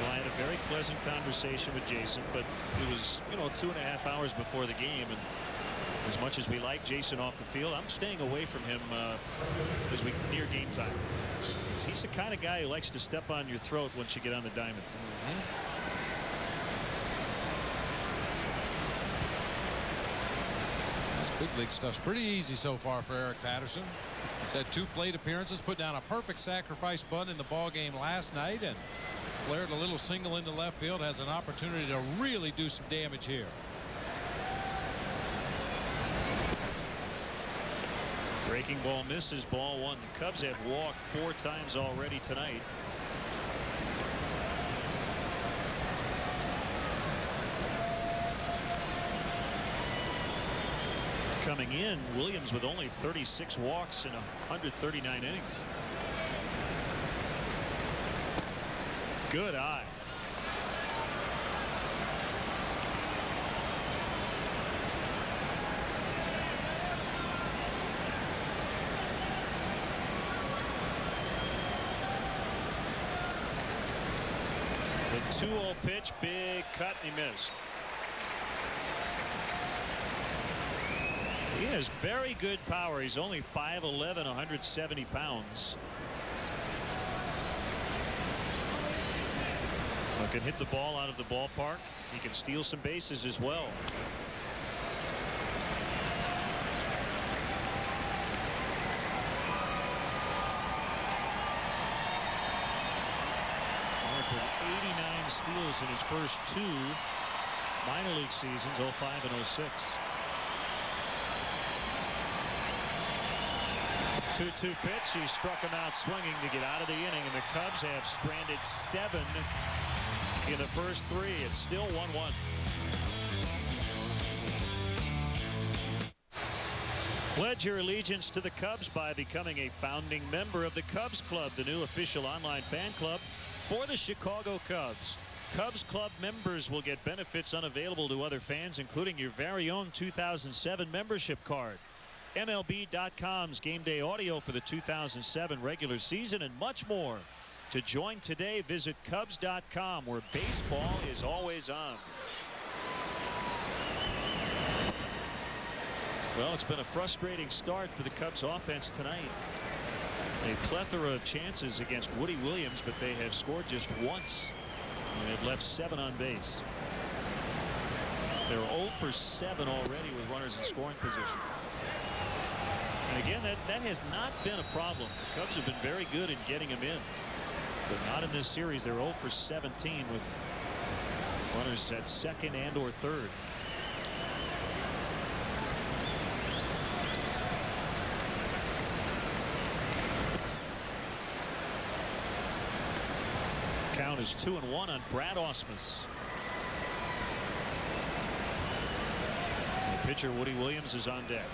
[SPEAKER 1] Well, I had a very pleasant conversation with Jason, but it was, 2.5 hours before the game, and as much as we like Jason off the field, I'm staying away from him as we near game time. He's the kind of guy who likes to step on your throat once you get on the diamond.
[SPEAKER 2] This big league stuff's pretty easy so far for Eric Patterson. He's had 2 plate appearances, put down a perfect sacrifice bunt in the ball game last night, and flared a little single into left field. Has an opportunity to really do some damage here.
[SPEAKER 1] Breaking ball misses, ball 1. The Cubs have walked 4 times already tonight. Coming in, Williams with only 36 walks in 139 innings. Good eye. The 2-0 pitch, big cut, and he missed. He has very good power. He's only 5'11", 170 pounds. He can hit the ball out of the ballpark. He can steal some bases as well. Steals in his first 2 minor league seasons, 05 and 06. 2-2 pitch. He struck him out swinging to get out of the inning, and the Cubs have stranded 7 in the first 3. It's still 1-1. Pledge your allegiance to the Cubs by becoming a founding member of the Cubs Club, the new official online fan club for the Chicago Cubs. Cubs Club members will get benefits unavailable to other fans, including your very own 2007 membership card. MLB.com's game day audio for the 2007 regular season and much more. To join today, visit Cubs.com, where baseball is always on. Well, it's been a frustrating start for the Cubs offense tonight. A plethora of chances against Woody Williams, but they have scored just once. And they've left 7 on base. They're 0 for 7 already with runners in scoring position. And again, that has not been a problem. The Cubs have been very good in getting them in, but not in this series. They're 0 for 17 with runners at second and or third. Count is 2-1 on Brad Ausmus. The pitcher Woody Williams is on deck.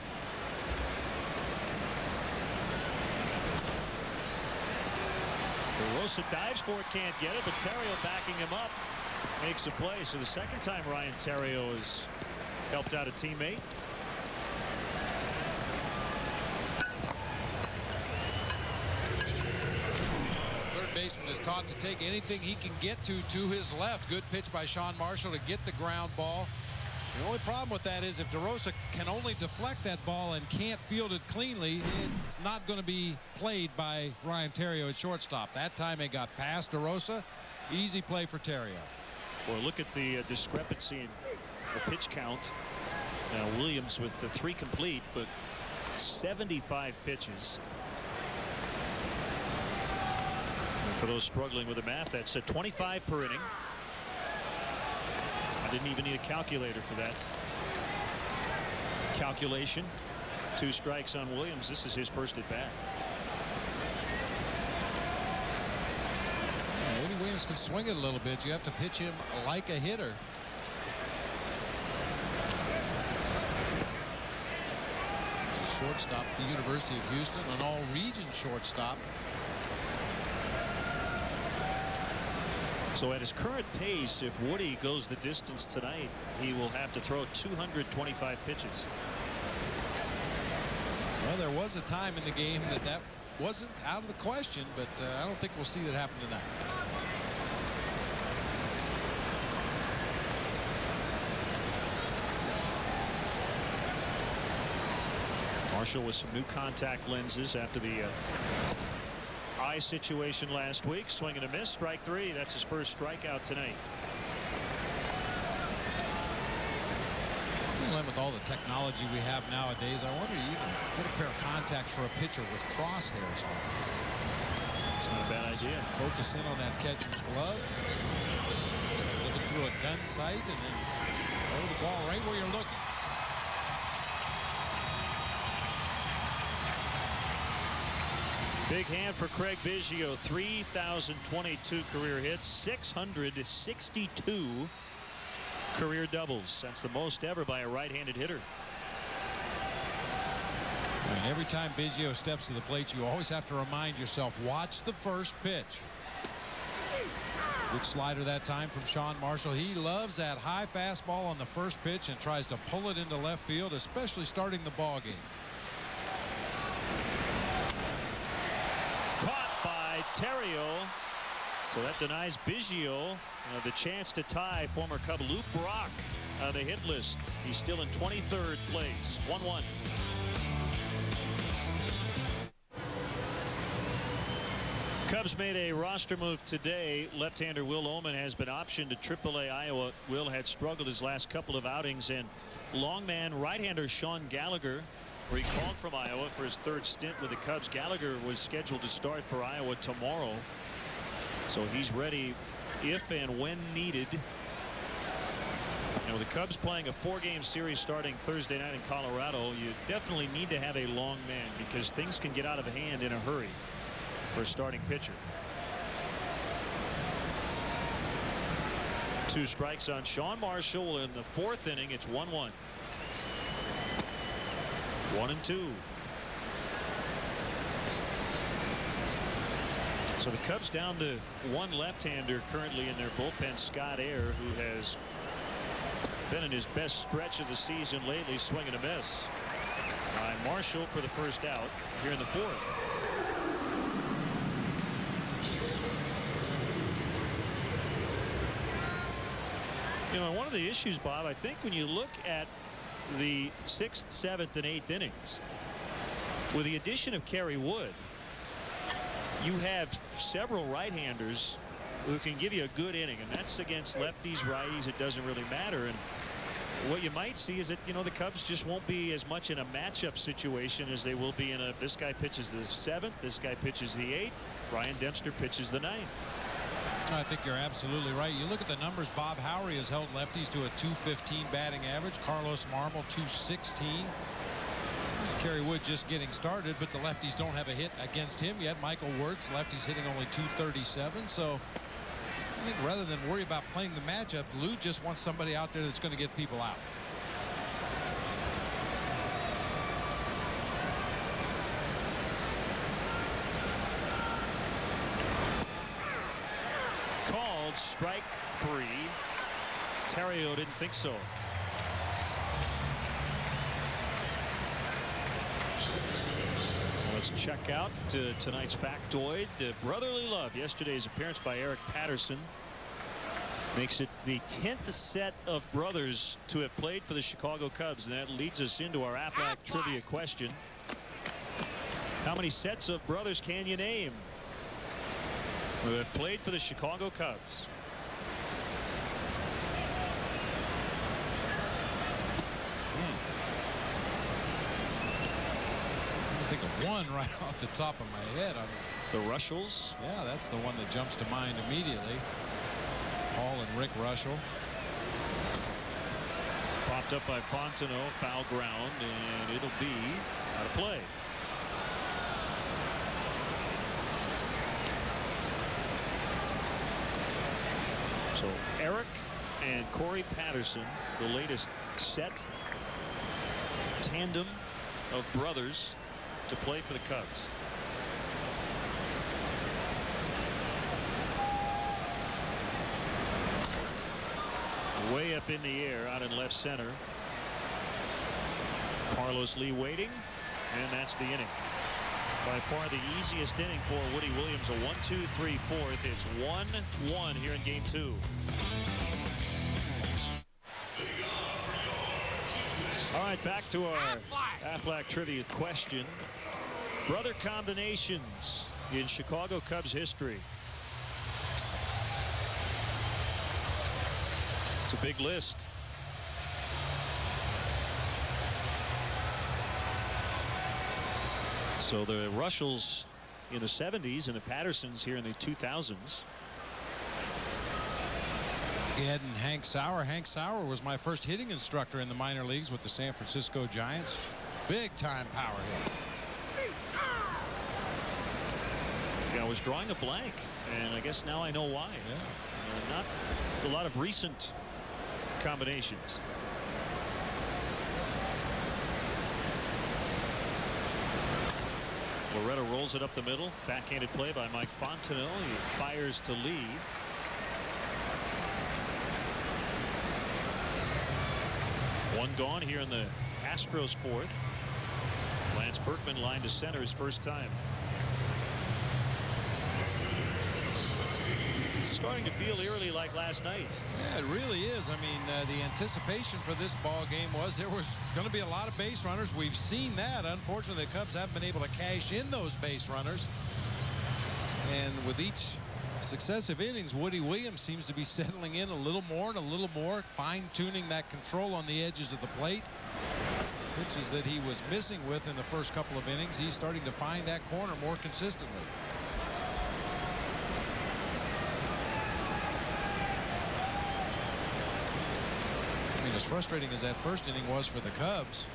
[SPEAKER 1] Rosa dives for it, can't get it, but Theriot backing him up makes a play. So the second time Ryan Theriot has helped out a teammate.
[SPEAKER 2] Third baseman is taught to take anything he can get to his left. Good pitch by Sean Marshall to get the ground ball. The only problem with that is if DeRosa can only deflect that ball and can't field it cleanly, it's not going to be played by Ryan Theriot at shortstop. That time it got past DeRosa. Easy play for Theriot.
[SPEAKER 1] Well, look at the discrepancy in the pitch count. Now Williams with the 3 complete, but 75 pitches. And for those struggling with the math, that's at 25 per inning. Didn't even need a calculator for that calculation. 2 strikes on Williams. This is his first at bat.
[SPEAKER 2] Woody Williams can swing it a little bit. You have to pitch him like a hitter. He's a shortstop at the University of Houston, an all-region shortstop.
[SPEAKER 1] So at his current pace, if Woody goes the distance tonight, he will have to throw 225 pitches.
[SPEAKER 2] Well, there was a time in the game that wasn't out of the question, but I don't think we'll see that happen tonight.
[SPEAKER 1] Marshall with some new contact lenses after the eye situation last week. Swing and a miss. Strike 3. That's his first strikeout tonight.
[SPEAKER 2] With all the technology we have nowadays, I wonder you even get a pair of contacts for a pitcher with crosshairs on.
[SPEAKER 1] It's not a bad idea.
[SPEAKER 2] Focus in on that catcher's glove. Look it through a gun sight and then throw the ball right where you're looking.
[SPEAKER 1] Big hand for Craig Biggio. 3,022 career hits, 662 career doubles. That's the most ever by a right-handed hitter.
[SPEAKER 2] And every time Biggio steps to the plate, you always have to remind yourself, watch the first pitch. Good slider that time from Sean Marshall. He loves that high fastball on the first pitch and tries to pull it into left field, especially starting the ball game.
[SPEAKER 1] Theriot. So that denies Biggio the chance to tie former Cub Luke Brock on the hit list. He's still in 23rd place. 1-1. Cubs made a roster move today. Left-hander Will Oman has been optioned to AAA Iowa. Will had struggled his last couple of outings, and longman right-hander Sean Gallagher recalled from Iowa for his 3rd stint with the Cubs. Gallagher was scheduled to start for Iowa tomorrow, so he's ready if and when needed. And with the Cubs playing a 4-game series starting Thursday night in Colorado, you definitely need to have a long man because things can get out of hand in a hurry for a starting pitcher. 2 strikes on Sean Marshall. In the 4th inning, it's 1-1. 1-2. So the Cubs down to 1 left-hander currently in their bullpen, Scott Air, who has been in his best stretch of the season lately. Swing and a miss. by Marshall for the first out here in the fourth. You know, one of the issues, Bob, I think when you look at the 6th, 7th, and 8th innings, with the addition of Kerry Wood, you have several right-handers who can give you a good inning, and that's against lefties, righties. It doesn't really matter. And what you might see is that, you know, the Cubs just won't be as much in a matchup situation as they will be in a, this guy pitches the 7th, this guy pitches the 8th, Ryan Dempster pitches the 9th.
[SPEAKER 2] I think you're absolutely right. You look at the numbers. Bob Howery has held lefties to a .215 batting average. Carlos Marmol .216. Kerry Wood just getting started, but the lefties don't have a hit against him yet. Michael Wirtz, lefties hitting only .237. So I think rather than worry about playing the matchup, Lou just wants somebody out there that's going to get people out.
[SPEAKER 1] Called strike 3. Terrio didn't think so. Let's check out tonight's factoid. Brotherly love. Yesterday's appearance by Eric Patterson makes it the 10th set of brothers to have played for the Chicago Cubs, and that leads us into our Aflac trivia question. How many sets of brothers can you name who have played for the Chicago Cubs?
[SPEAKER 2] I think of one right off the top of my head.
[SPEAKER 1] The Rushells.
[SPEAKER 2] Yeah, that's the one that jumps to mind immediately. Paul and Rick Rushell.
[SPEAKER 1] Popped up by Fontenot, foul ground, and it'll be out of play. So Eric and Corey Patterson, the latest set tandem of brothers to play for the Cubs. Way up in the air out in left center. Carlos Lee waiting, and that's the inning. By far the easiest inning for Woody Williams. A 1-2-3 fourth. It's 1-1 here in game 2. All right, back to our Aflac trivia question. Brother combinations in Chicago Cubs history. It's a big list. So the Rushells in the 70s and the Pattersons here in the 2000s.
[SPEAKER 2] Ed and Hank Sauer. Hank Sauer was my first hitting instructor in the minor leagues with the San Francisco Giants. Big time power hit.
[SPEAKER 1] Yeah, I was drawing a blank, and I guess now I know why.
[SPEAKER 2] Yeah.
[SPEAKER 1] Not a lot of recent combinations. Loretta rolls it up the middle. Backhanded play by Mike Fontenot. He fires to Lee. One gone here in the Astros fourth. Lance Berkman lined to center his first time. It's starting to feel eerily like last night.
[SPEAKER 2] Yeah, it really is. I mean, the anticipation for this ball game was there was going to be a lot of base runners. We've seen that. Unfortunately, the Cubs haven't been able to cash in those base runners. And with each successive innings, Woody Williams seems to be settling in a little more and a little more, fine-tuning that control on the edges of the plate. Pitches that he was missing with in the first couple of innings, he's starting to find that corner more consistently. I mean, as frustrating as that first inning was for the Cubs,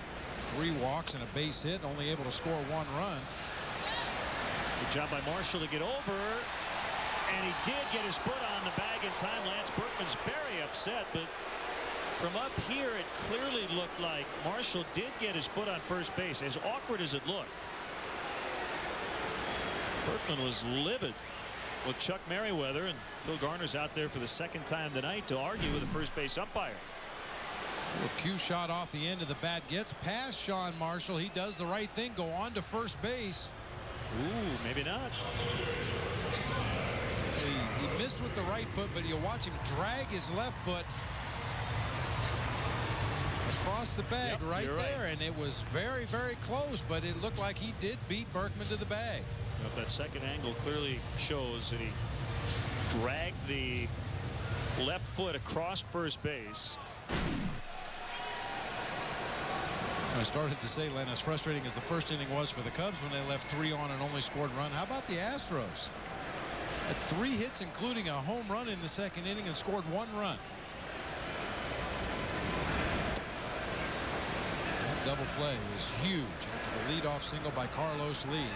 [SPEAKER 2] 3 walks and a base hit, only able to score 1 run.
[SPEAKER 1] Good job by Marshall to get over. And he did get his foot on the bag in time. Lance Berkman's very upset, but from up here it clearly looked like Marshall did get his foot on first base, as awkward as it looked. Berkman was livid. Well, Chuck Merriweather and Phil Garner's out there for the second time tonight to argue with the first base umpire.
[SPEAKER 2] A cue shot off the end of the bat, gets past Sean Marshall. He does the right thing, go on to first base.
[SPEAKER 1] Ooh, maybe not.
[SPEAKER 2] He missed with the right foot, but you watch him drag his left foot across the bag right there, and it was very, very close, but it looked like he did beat Berkman to the bag.
[SPEAKER 1] But that second angle clearly shows that he dragged the left foot across first base.
[SPEAKER 2] I started to say, Len, as frustrating as the first inning was for the Cubs when they left 3 on and only scored a run, how about the Astros? Had 3 hits, including a home run in the second inning, and scored 1 run. That double play was huge after the leadoff single by Carlos Lee.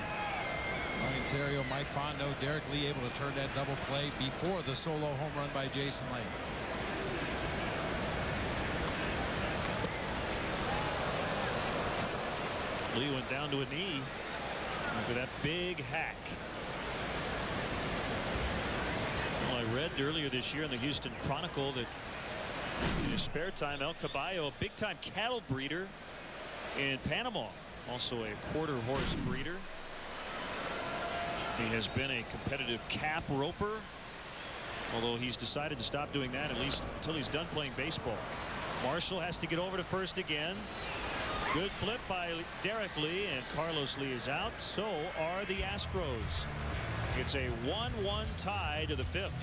[SPEAKER 2] Ryan Terrio, Mike Fondo, Derek Lee able to turn that double play before the solo home run by Jason Lane.
[SPEAKER 1] Lee went down to a knee after that big hack. Well, I read earlier this year in the Houston Chronicle that in his spare time, El Caballo, a big-time cattle breeder in Panama, also a quarter horse breeder. He has been a competitive calf roper, although he's decided to stop doing that at least until he's done playing baseball. Marshall has to get over to first again. Good flip by Derek Lee, and Carlos Lee is out. So are the Astros. It's a 1-1 tie to the 5th.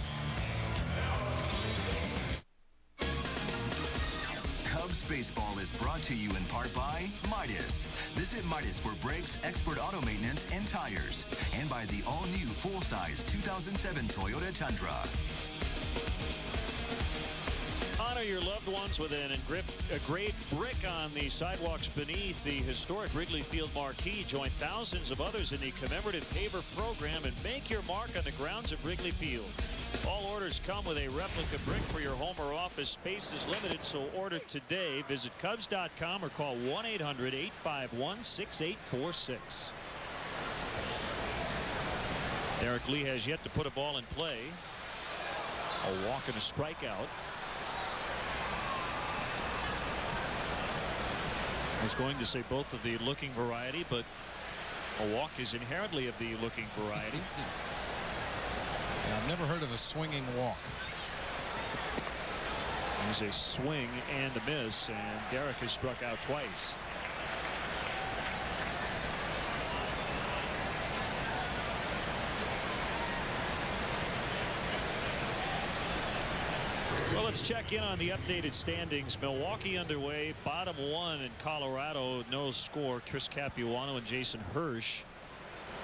[SPEAKER 3] Cubs baseball is brought to you in part by Midas. Visit Midas for brakes, expert auto maintenance, and tires. And by the all-new full-size 2007 Toyota Tundra.
[SPEAKER 1] Honor your loved ones with an engraved brick on the sidewalks beneath the historic Wrigley Field marquee. Join thousands of others in the commemorative paver program and make your mark on the grounds of Wrigley Field. All orders come with a replica brick for your home or office. Space is limited, so order today. Visit Cubs.com or call 1-800-851-6846. Derek Lee has yet to put a ball in play. A walk and a strikeout. I was going to say both of the looking variety, but a walk is inherently of the looking variety.
[SPEAKER 2] Yeah, I've never heard of a swinging walk.
[SPEAKER 1] There's a swing and a miss, and Derek has struck out twice. Well, let's check in on the updated standings. Milwaukee underway, bottom 1 in Colorado, no score. Chris Capuano and Jason Hirsch.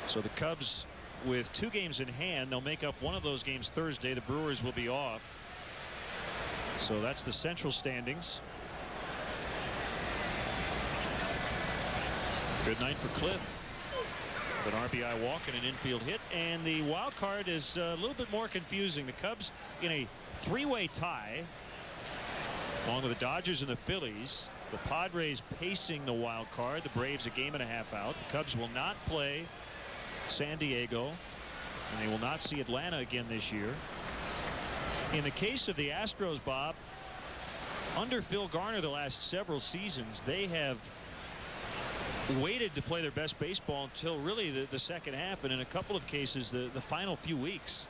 [SPEAKER 1] So the Cubs with 2 games in hand. They'll make up one of those games Thursday. The Brewers will be off. So that's the central standings. Good night for Cliff. An RBI walk and an infield hit, and the wild card is a little bit more confusing. The Cubs in a 3-way tie along with the Dodgers and the Phillies. The Padres pacing the wild card. The Braves a game and a half out. The Cubs will not play San Diego, and they will not see Atlanta again this year. In the case of the Astros, Bob, under Phil Garner the last several seasons, they have waited to play their best baseball until really the second half, and in a couple of cases the final few weeks.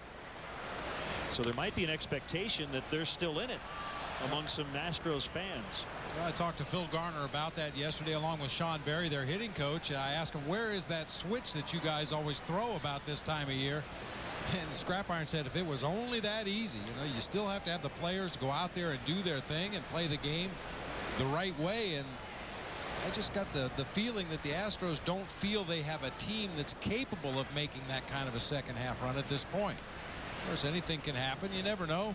[SPEAKER 1] So there might be an expectation that they're still in it among some Astros fans.
[SPEAKER 2] Well, I talked to Phil Garner about that yesterday along with Sean Berry, their hitting coach. I asked him, where is that switch that you guys always throw about this time of year? And Scrap Iron said if it was only that easy, you still have to have the players to go out there and do their thing and play the game the right way. And I just got the feeling that the Astros don't feel they have a team that's capable of making that kind of a second half run at this point. Of course, anything can happen. You never know.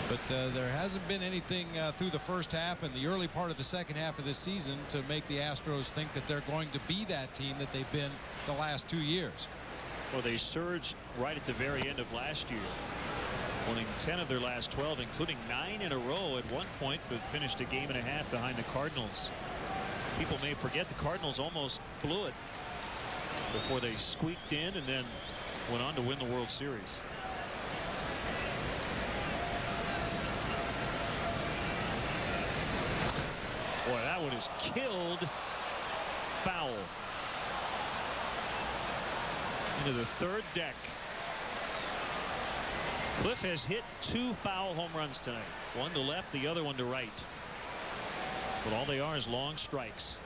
[SPEAKER 2] But there hasn't been anything through the first half and the early part of the second half of this season to make the Astros think that they're going to be that team that they've been the last 2 years.
[SPEAKER 1] Well, they surged right at the very end of last year, winning 10 of their last 12, including 9 in a row at one point, but finished a game and a half behind the Cardinals. People may forget the Cardinals almost blew it before they squeaked in and then went on to win the World Series. is killed. Foul. Into the third deck. Cliff has hit 2 foul home runs tonight. One to left, the other one to right. But all they are is long strikes.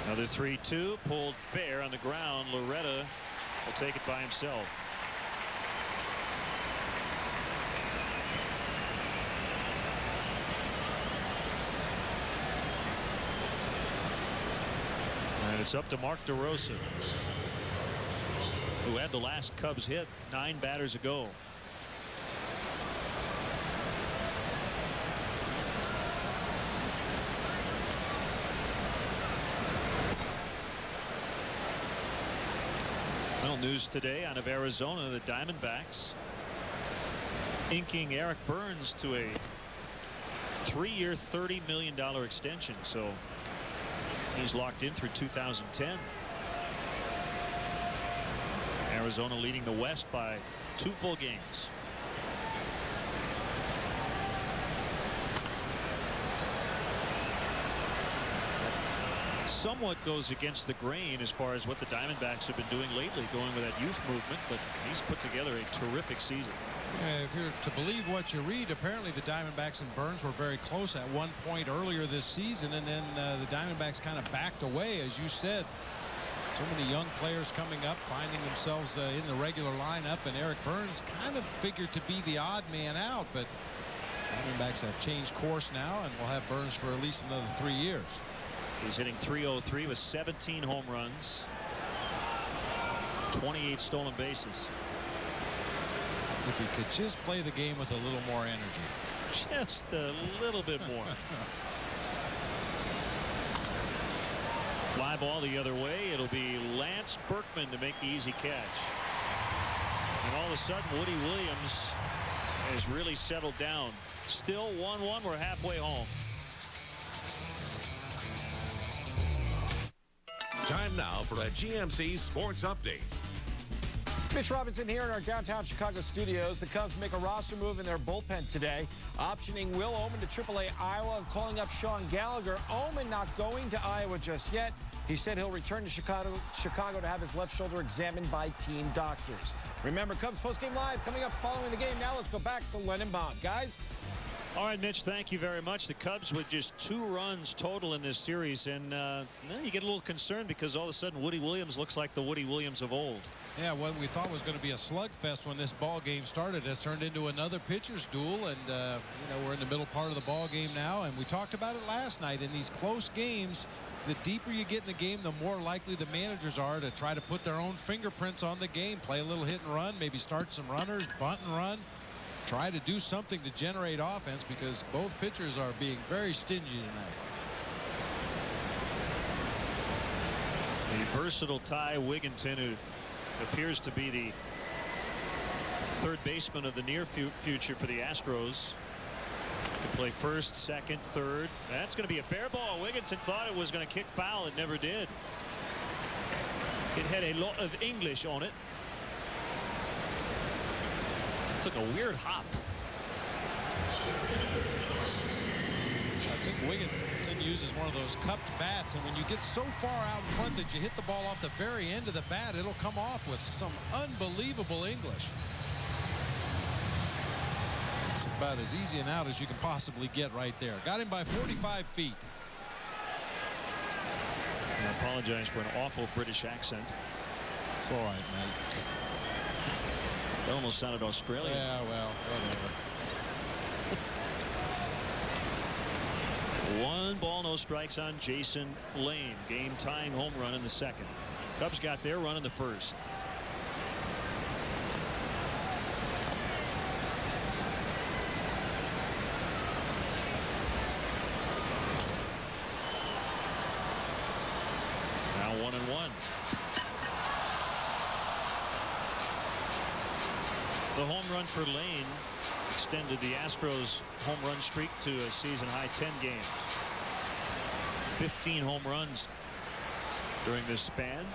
[SPEAKER 1] Another 3-2 pulled fair on the ground. Loretta will take it by himself. And it's up to Mark DeRosa, who had the last Cubs hit 9 batters ago. Well, news today out of Arizona, the Diamondbacks inking Eric Burns to a 3-year, $30 million extension. So he's locked in through 2010. Arizona leading the West by 2 full games. Somewhat goes against the grain as far as what the Diamondbacks have been doing lately, going with that youth movement, but he's put together a terrific season.
[SPEAKER 2] Yeah, if you're to believe what you read, apparently the Diamondbacks and Burns were very close at one point earlier this season, and then the Diamondbacks kind of backed away, as you said. So many young players coming up, finding themselves in the regular lineup, and Eric Burns kind of figured to be the odd man out, but Diamondbacks have changed course now, and we'll have Burns for at least another 3 years.
[SPEAKER 1] He's hitting .303 with 17 home runs, 28 stolen bases.
[SPEAKER 2] If he could just play the game with a little more energy.
[SPEAKER 1] Just a little bit more. Fly ball the other way. It'll be Lance Berkman to make the easy catch. And all of a sudden, Woody Williams has really settled down. Still 1-1. We're halfway home.
[SPEAKER 5] Time now for a GMC Sports Update.
[SPEAKER 6] Mitch Robinson here in our downtown Chicago studios. The Cubs make a roster move in their bullpen today, optioning Will Oman to AAA Iowa and calling up Sean Gallagher. Oman not going to Iowa just yet. He said he'll return to Chicago to have his left shoulder examined by team doctors. Remember, Cubs postgame live coming up following the game. Now let's go back to Lennon Bond. Guys?
[SPEAKER 1] All right, Mitch, thank you very much. The Cubs with just 2 runs total in this series, and you get a little concerned because all of a sudden Woody Williams looks like the Woody Williams of old.
[SPEAKER 2] Yeah, what we thought was going to be a slugfest when this ball game started has turned into another pitcher's duel, and we're in the middle part of the ball game now, and we talked about it last night. In these close games, the deeper you get in the game, the more likely the managers are to try to put their own fingerprints on the game, play a little hit and run, maybe start some runners, bunt and run. Try to do something to generate offense because both pitchers are being very stingy tonight.
[SPEAKER 1] The versatile Ty Wigginton, who appears to be the third baseman of the near future for the Astros, can play first, second, third. That's going to be a fair ball. Wigginton thought it was going to kick foul. It never did. It had a lot of English on it. Took a weird hop.
[SPEAKER 2] I think Wigginton uses one of those cupped bats, and when you get so far out in front that you hit the ball off the very end of the bat, it'll come off with some unbelievable English. It's about as easy an out as you can possibly get right there. Got him by 45 feet.
[SPEAKER 1] I apologize for an awful British accent.
[SPEAKER 2] It's all right, man.
[SPEAKER 1] That almost sounded Australian.
[SPEAKER 2] Yeah, well, whatever.
[SPEAKER 1] 1 ball, no strikes on Jason Lane. Game tying home run in the second. Cubs got their run in the first. Now 1-1. The home run for Lane extended the Astros home run streak to a season high 10 games. 15 home runs during this span.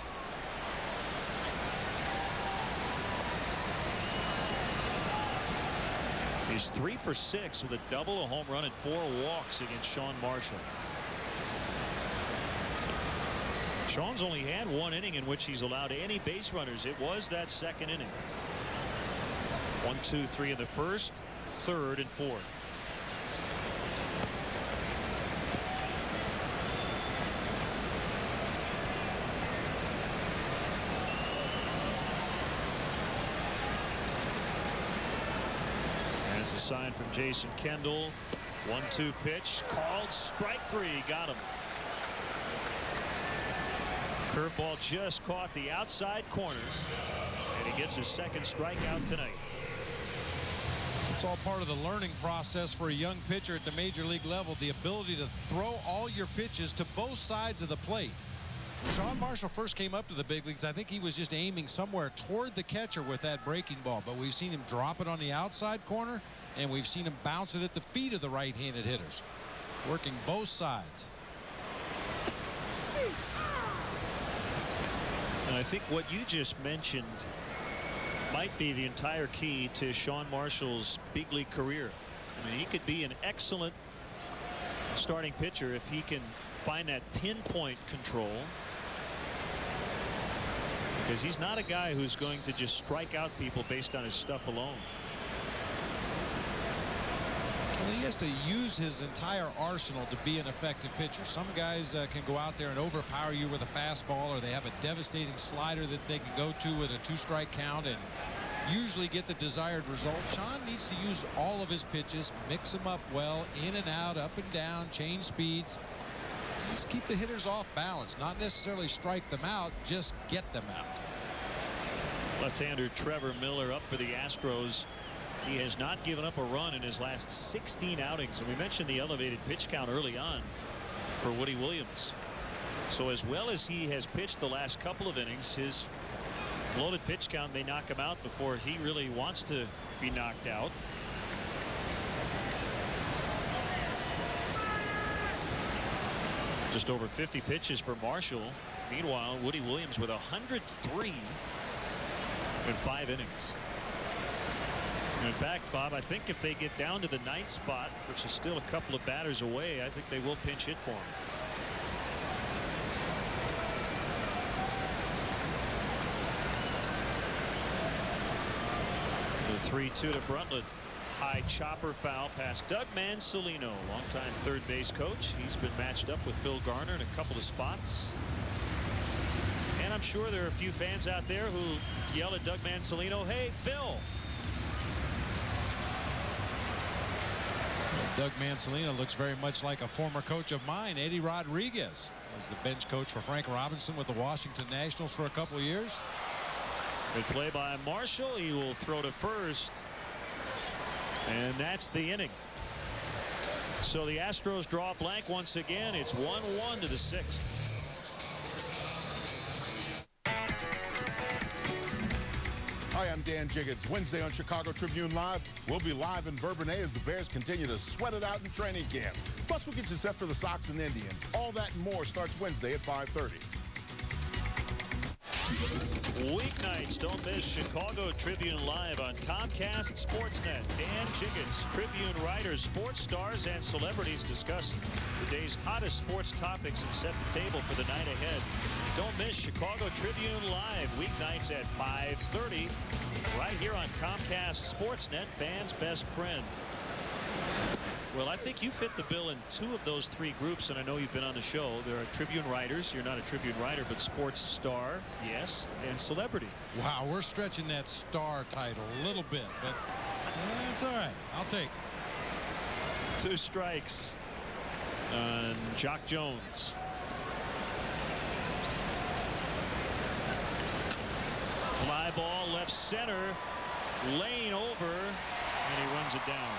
[SPEAKER 1] He's 3 for 6 with a double, a home run, and 4 walks against Sean Marshall. Sean's only had 1 inning in which he's allowed any base runners. It was that second inning. 1, 2, 3 in the first, third, and fourth. As a sign from Jason Kendall. 1-2 pitch called strike 3. Got him. Curveball just caught the outside corner, and he gets his second strikeout tonight.
[SPEAKER 2] It's all part of the learning process for a young pitcher at the major league level. The ability to throw all your pitches to both sides of the plate. When Sean Marshall first came up to the big leagues, I think he was just aiming somewhere toward the catcher with that breaking ball. But we've seen him drop it on the outside corner, and we've seen him bounce it at the feet of the right-handed hitters. Working both sides.
[SPEAKER 1] And I think what you just mentioned might be the entire key to Sean Marshall's big league career. I mean, he could be an excellent starting pitcher if he can find that pinpoint control, because he's not a guy who's going to just strike out people based on his stuff alone.
[SPEAKER 2] He has to use his entire arsenal to be an effective pitcher. Some guys can go out there and overpower you with a fastball, or they have a devastating slider that they can go to with a 2-strike count and usually get the desired result. Sean needs to use all of his pitches, mix them up well, in and out, up and down, change speeds. Just keep the hitters off balance, not necessarily strike them out, just get them out.
[SPEAKER 1] Left-hander Trevor Miller up for the Astros. He has not given up a run in his last 16 outings. And we mentioned the elevated pitch count early on for Woody Williams. So as well as he has pitched the last couple of innings, his loaded pitch count may knock him out before he really wants to be knocked out. Just over 50 pitches for Marshall. Meanwhile, Woody Williams with 103 in 5 innings. In fact, Bob, I think if they get down to the 9th spot, which is still a couple of batters away, I think they will pinch hit for him. The 3-2 to Bruntlett. High chopper foul past Doug Mansolino, longtime third base coach. He's been matched up with Phil Garner in a couple of spots. And I'm sure there are a few fans out there who yell at Doug Mansolino, "Hey, Phil."
[SPEAKER 2] Doug Mansolino looks very much like a former coach of mine, Eddie Rodriguez, was the bench coach for Frank Robinson with the Washington Nationals for a couple of years.
[SPEAKER 1] Good play by Marshall. He will throw to first. And that's the inning. So the Astros draw a blank once again. It's 1-1 to the 6th.
[SPEAKER 4] Hi, I'm Dan Jiggets. Wednesday on Chicago Tribune Live, we'll be live in Bourbonnais as the Bears continue to sweat it out in training camp. Plus, we'll get you set for the Sox and Indians. All that and more starts Wednesday at 5:30.
[SPEAKER 1] Weeknights, don't miss Chicago Tribune Live on Comcast Sportsnet. Dan Jiggets, Tribune writers, sports stars, and celebrities discuss the day's hottest sports topics and set the table for the night ahead. Don't miss Chicago Tribune Live, weeknights at 5:30, right here on Comcast Sportsnet, fans' best friend. Well, I think you fit the bill in 2 of those 3 groups, and I know you've been on the show. There are Tribune writers. You're not a Tribune writer, but sports star, yes, and celebrity.
[SPEAKER 2] Wow, we're stretching that star title a little bit, but it's all right. I'll take it.
[SPEAKER 1] 2 strikes on Jock Jones. Fly ball left center, Lane over, and he runs it down.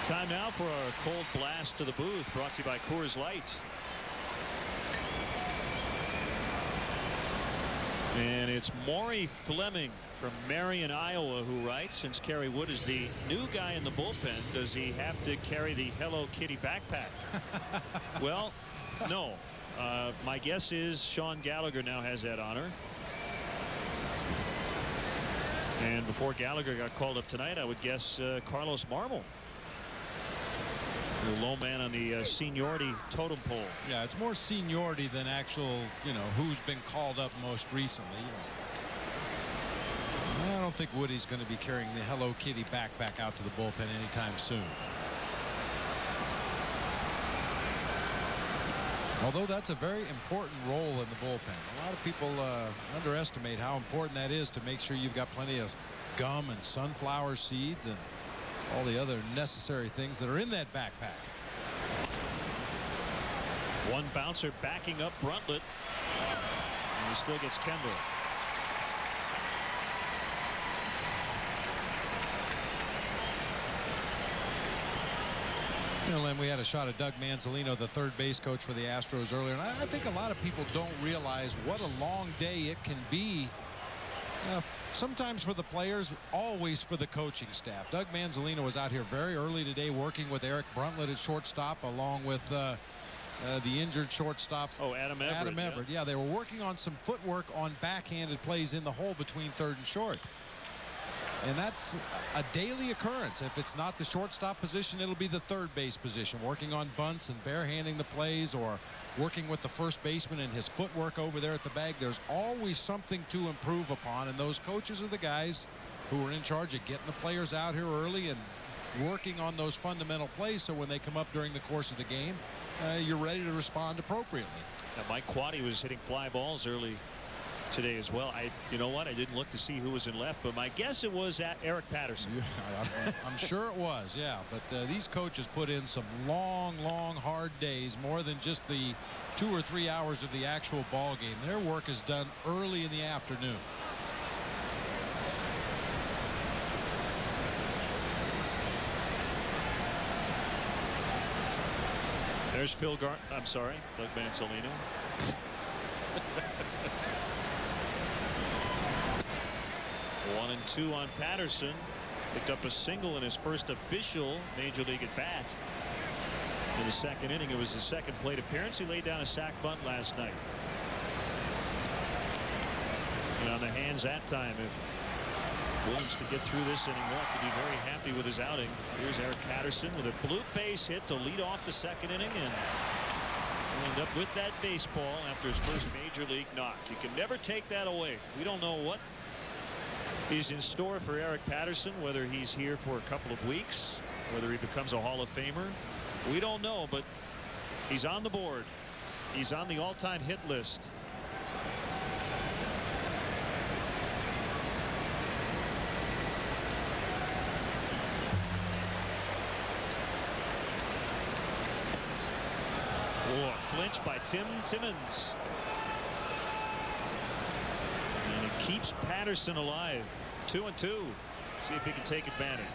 [SPEAKER 1] Time now for our cold blast to the booth, brought to you by Coors Light. And it's Maury Fleming from Marion, Iowa, who writes, since Kerry Wood is the new guy in the bullpen, does he have to carry the Hello Kitty backpack? Well, no. My guess is Sean Gallagher now has that honor. And before Gallagher got called up tonight, I would guess Carlos Marmol, the low man on the seniority totem pole.
[SPEAKER 2] Yeah, it's more seniority than actual, who's been called up most recently. I don't think Woody's going to be carrying the Hello Kitty backpack out to the bullpen anytime soon. Although that's a very important role in the bullpen. A lot of people underestimate how important that is to make sure you've got plenty of gum and sunflower seeds and all the other necessary things that are in that backpack.
[SPEAKER 1] One bouncer backing up Bruntlett. And he still gets Kendall.
[SPEAKER 2] And we had a shot of Doug Manzolino, the third base coach for the Astros earlier. And I think a lot of people don't realize what a long day it can be. Sometimes for the players, always for the coaching staff. Doug Manzolino was out here very early today working with Eric Bruntlett at shortstop, along with the injured shortstop.
[SPEAKER 1] Oh, Adam Everett.
[SPEAKER 2] Adam Everett. Yeah, they were working on some footwork on backhanded plays in the hole between third and short. And that's a daily occurrence. If it's not the shortstop position, it'll be the third base position, working on bunts and barehanding the plays, or working with the first baseman and his footwork over there at the bag. There's always something to improve upon, and those coaches are the guys who are in charge of getting the players out here early and working on those fundamental plays, so when they come up during the course of the game, you're ready to respond appropriately.
[SPEAKER 1] Now, Mike Quade was hitting fly balls early today as well. You know what? I didn't look to see who was in left, but my guess it was at Eric Patterson.
[SPEAKER 2] Yeah, I'm sure it was, yeah. But these coaches put in some long, hard days, more than just the 2 or 3 hours of the actual ball game. Their work is done early in the afternoon.
[SPEAKER 1] There's I'm sorry, Doug Manzolino. 1-2 on Patterson. Picked up a single in his first official major league at bat in the second inning. It was his second plate appearance. He laid down a sac bunt last night. And on the hands that time, if Williams could get through this inning, we'll have to be very happy with his outing. Here's Eric Patterson with a bloop base hit to lead off the second inning, and he'll end up with that baseball after his first major league knock. You can never take that away. We don't know what is in store for Eric Patterson, whether he's here for a couple of weeks, whether he becomes a Hall of Famer. We don't know, but he's on the board. He's on the all-time hit list. Oh, a flinch by Tim Timmons. And it keeps Patterson alive. 2-2. See if he can take advantage.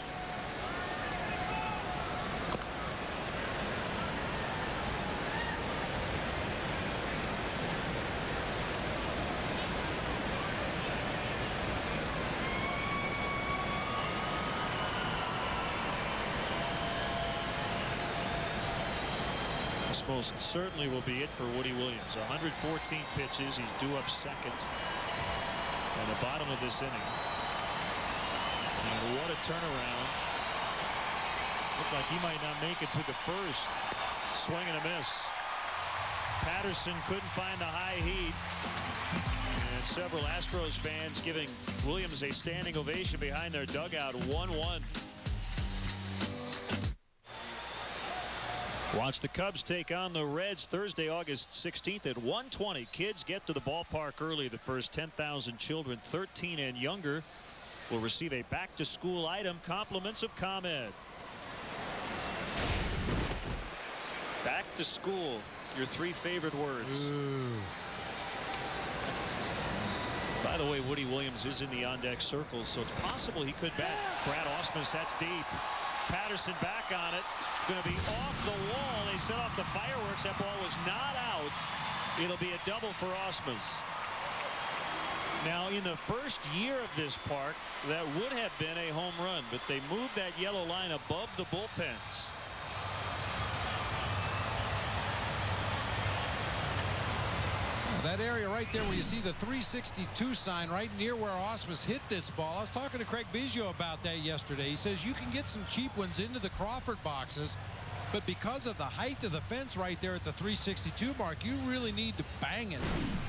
[SPEAKER 1] This most certainly will be it for Woody Williams. 114 pitches. He's due up second in the bottom of this inning. And what a turnaround. Looked like he might not make it to the first. Swing and a miss. Patterson couldn't find the high heat. And several Astros fans giving Williams a standing ovation behind their dugout. 1-1. Watch the Cubs take on the Reds Thursday, August 16th at 1:20. Kids get to the ballpark early. The first 10,000 children 13 and younger will receive a back-to-school item, compliments of ComEd. Back to school, your 3 favorite words.
[SPEAKER 2] Ooh.
[SPEAKER 1] By the way, Woody Williams is in the on-deck circle, so it's possible he could bat. Brad Ausmus, that's deep. Patterson back on it. Going to be off the wall. They set off the fireworks. That ball was not out. It'll be a double for Ausmus. Now, in the first year of this park, that would have been a home run, but they moved that yellow line above the bullpens.
[SPEAKER 2] That area right there where you see the 362 sign right near where Ausmus hit this ball. I was talking to Craig Biggio about that yesterday. He says you can get some cheap ones into the Crawford boxes, but because of the height of the fence right there at the 362 mark, you really need to bang it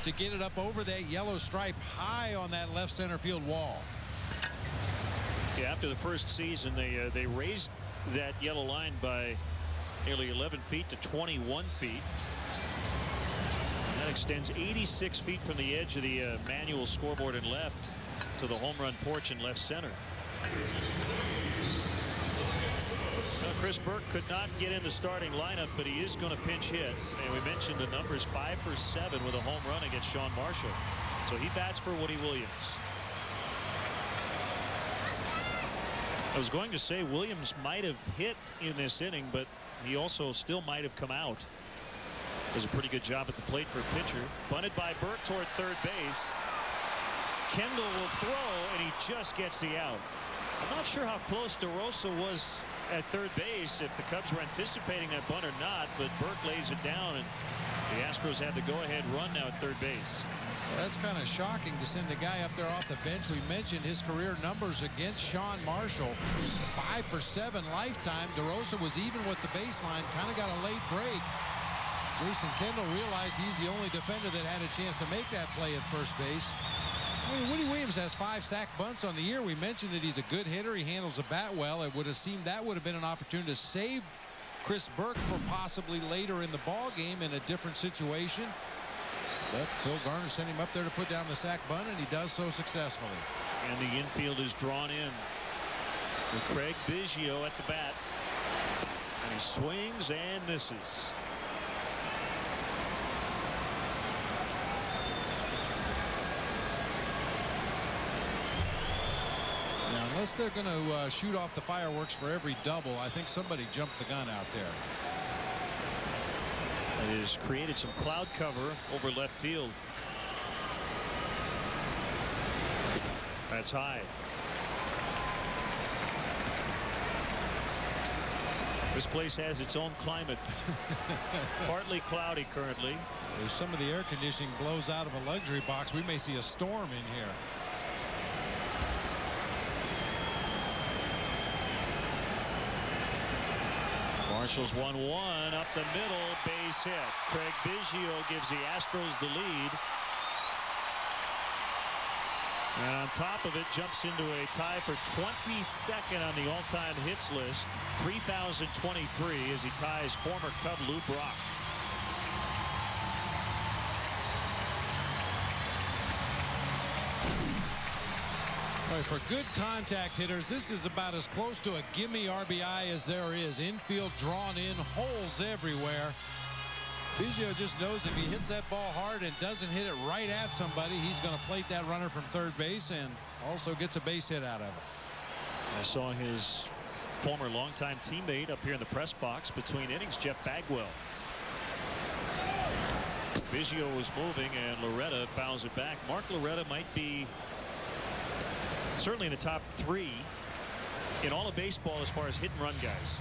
[SPEAKER 2] to get it up over that yellow stripe high on that left center field wall.
[SPEAKER 1] Yeah, after the first season, they raised that yellow line by nearly 11 feet to 21 feet. That extends 86 feet from the edge of the manual scoreboard in left to the home run porch in left center. Now, Chris Burke could not get in the starting lineup, but he is going to pinch hit. And we mentioned the numbers 5 for 7 with a home run against Sean Marshall. So he bats for Woody Williams. I was going to say Williams might have hit in this inning, but he also still might have come out. Does a pretty good job at the plate for a pitcher. Bunted by Burke toward third base. Kendall will throw, and he just gets the out. I'm not sure how close DeRosa was at third base, if the Cubs were anticipating that bunt or not, but Burke lays it down, and the Astros have the go-ahead run now at third base.
[SPEAKER 2] Well, that's kind of shocking to send a guy up there off the bench. We mentioned his career numbers against Sean Marshall. 5 for 7 lifetime. DeRosa was even with the baseline, kind of got a late break. Jason Kendall realized he's the only defender that had a chance to make that play at first base. I mean, Woody Williams has 5 sack bunts on the year. We mentioned that he's a good hitter. He handles the bat well. It would have seemed that would have been an opportunity to save Chris Burke for possibly later in the ball game in a different situation. But Phil Garner sent him up there to put down the sack bunt, and he does so successfully.
[SPEAKER 1] And the infield is drawn in with Craig Biggio at the bat. And he swings and misses.
[SPEAKER 2] Unless they're going to shoot off the fireworks for every double, I think somebody jumped the gun out there.
[SPEAKER 1] It has created some cloud cover over left field. That's high. This place has its own climate. Partly cloudy currently.
[SPEAKER 2] As some of the air conditioning blows out of a luxury box, we may see a storm in here.
[SPEAKER 1] Marshall's 1-1 up the middle, base hit. Craig Biggio gives the Astros the lead. And on top of it, jumps into a tie for 22nd on the all-time hits list. 3,023 as he ties former Cub Lou Brock.
[SPEAKER 2] All right, for good contact hitters, this is about as close to a gimme RBI as there is. Infield drawn in, holes everywhere. Biggio just knows if he hits that ball hard and doesn't hit it right at somebody, he's going to plate that runner from third base and also gets a base hit out of it.
[SPEAKER 1] I saw his former longtime teammate up here in the press box between innings, Jeff Bagwell. Biggio was moving, and Loretta fouls it back. Mark Loretta might be certainly in the top 3 in all of baseball as far as hit and run guys.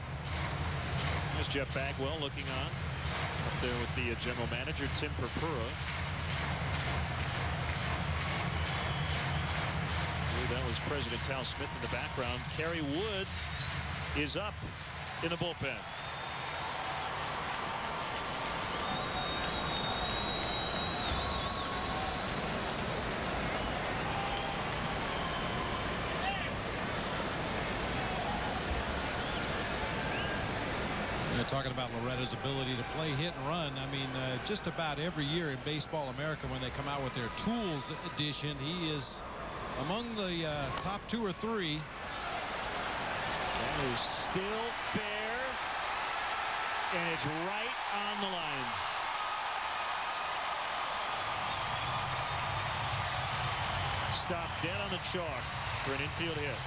[SPEAKER 1] There's Jeff Bagwell looking on up there with the general manager Tim Purpura. That was President Tal Smith in the background. Kerry Wood is up in the bullpen.
[SPEAKER 2] Talking about Loretta's ability to play hit and run. I mean, just about every year in Baseball America when they come out with their tools edition, he is among the top 2 or 3.
[SPEAKER 1] That is still fair, and it's right on the line. Stopped dead on the chalk for an infield hit.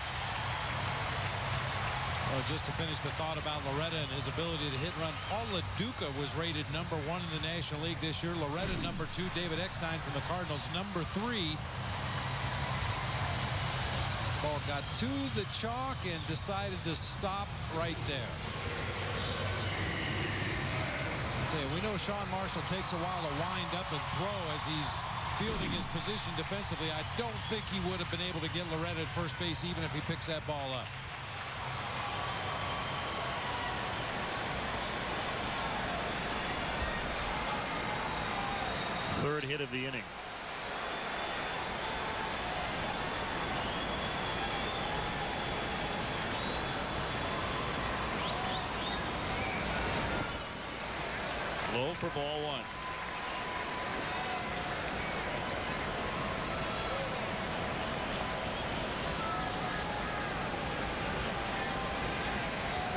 [SPEAKER 2] Well, just to finish the thought about Loretta and his ability to hit and run, Paul LaDuca was rated #1 in the National League this year. Loretta #2, David Eckstein from the Cardinals #3. Ball got to the chalk and decided to stop right there. We know Sean Marshall takes a while to wind up and throw as he's fielding his position defensively. I don't think he would have been able to get Loretta at first base even if he picks that ball up.
[SPEAKER 1] Third hit of the inning. Low for ball one.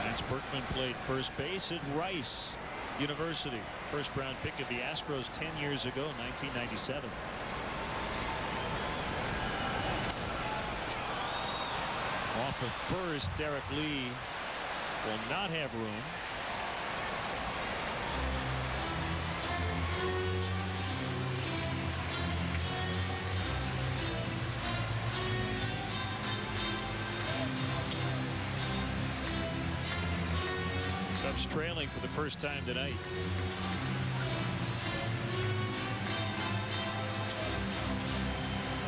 [SPEAKER 1] Lance Berkman played first base at Rice University. First round pick of the Astros 10 years ago, 1997. Off of first, Derek Lee will not have room. Cubs trailing for the first time tonight.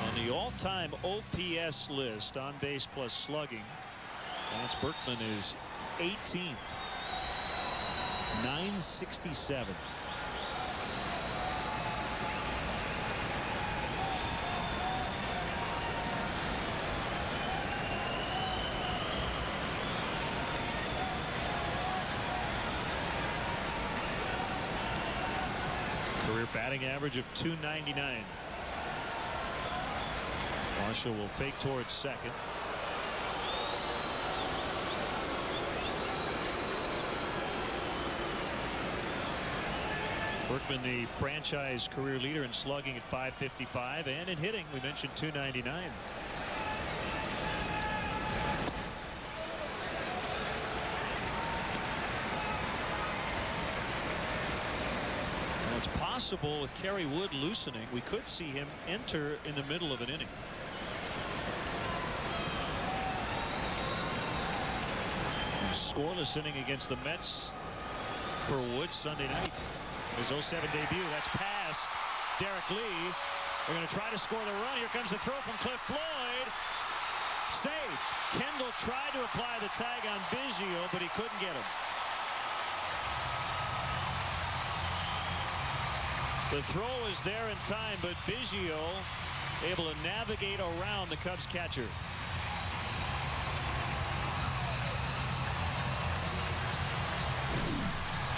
[SPEAKER 1] On the all-time OPS list, on base plus slugging, Lance Berkman is 18th. 967. Career batting average of .299. Marshall will fake towards second. Berkman, the franchise career leader in slugging at .555 and in hitting, we mentioned .299. It's possible with Kerry Wood loosening, we could see him enter in the middle of an inning. Scoreless inning against the Mets for Wood Sunday night. His 07 debut. That's past Derek Lee. They're going to try to score the run. Here comes the throw from Cliff Floyd. Saved. Kendall tried to apply the tag on Biggio, but he couldn't get him. The throw is there in time, but Biggio able to navigate around the Cubs catcher.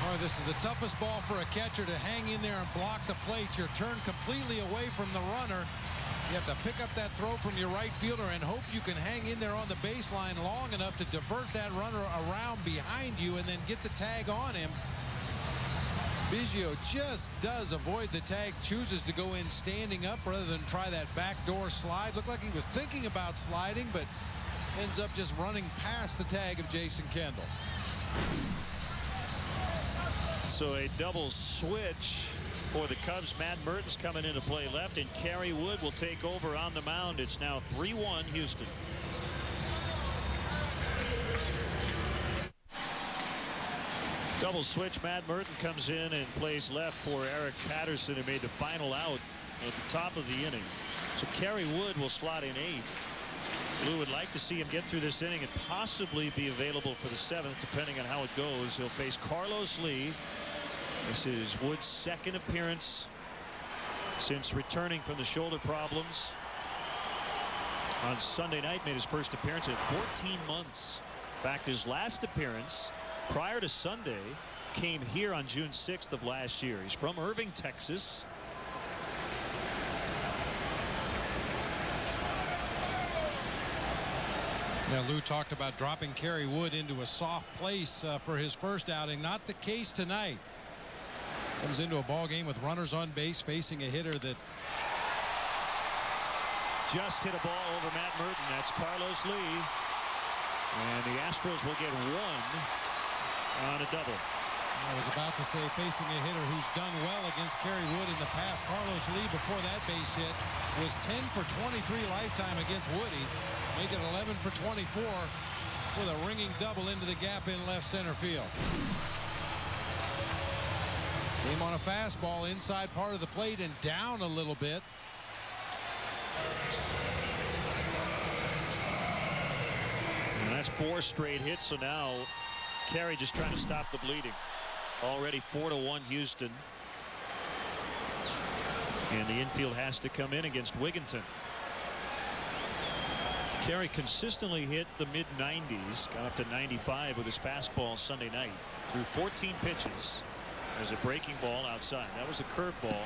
[SPEAKER 2] Oh, this is the toughest ball for a catcher, to hang in there and block the plate. You're turned completely away from the runner. You have to pick up that throw from your right fielder and hope you can hang in there on the baseline long enough to divert that runner around behind you and then get the tag on him. Biggio just does avoid the tag, chooses to go in standing up rather than try that backdoor slide. Looked like he was thinking about sliding, but ends up just running past the tag of Jason Kendall.
[SPEAKER 1] So a double switch for the Cubs. Matt Mertens coming into play left, and Kerry Wood will take over on the mound. It's now 3-1 Houston. Double switch. Matt Merton comes in and plays left for Eric Patterson, who made the final out at the top of the inning. So Kerry Wood will slot in 8th. Lou would like to see him get through this inning and possibly be available for the 7th, depending on how it goes. He'll face Carlos Lee. This is Wood's second appearance since returning from the shoulder problems. On Sunday night, made his first appearance in 14 months. In fact, his last appearance prior to Sunday came here on June 6th of last year. He's from Irving, Texas.
[SPEAKER 2] Yeah, Lou talked about dropping Kerry Wood into a soft place for his first outing. Not the case tonight. Comes into a ball game with runners on base, facing a hitter that
[SPEAKER 1] just hit a ball over Matt Merton. That's Carlos Lee. And the Astros will get 1 on a double.
[SPEAKER 2] I was about to say, facing a hitter who's done well against Kerry Wood in the past. Carlos Lee, before that base hit, was 10 for 23 lifetime against Woody. Make it 11 for 24 with a ringing double into the gap in left center field. Came on a fastball inside part of the plate and down a little bit.
[SPEAKER 1] And that's 4 straight hits. So now Carey just trying to stop the bleeding. Already 4-1 Houston. And the infield has to come in against Wigginton. Carey consistently hit the mid-90s. Got up to 95 with his fastball Sunday night. Threw 14 pitches. There's a breaking ball outside. That was a curveball.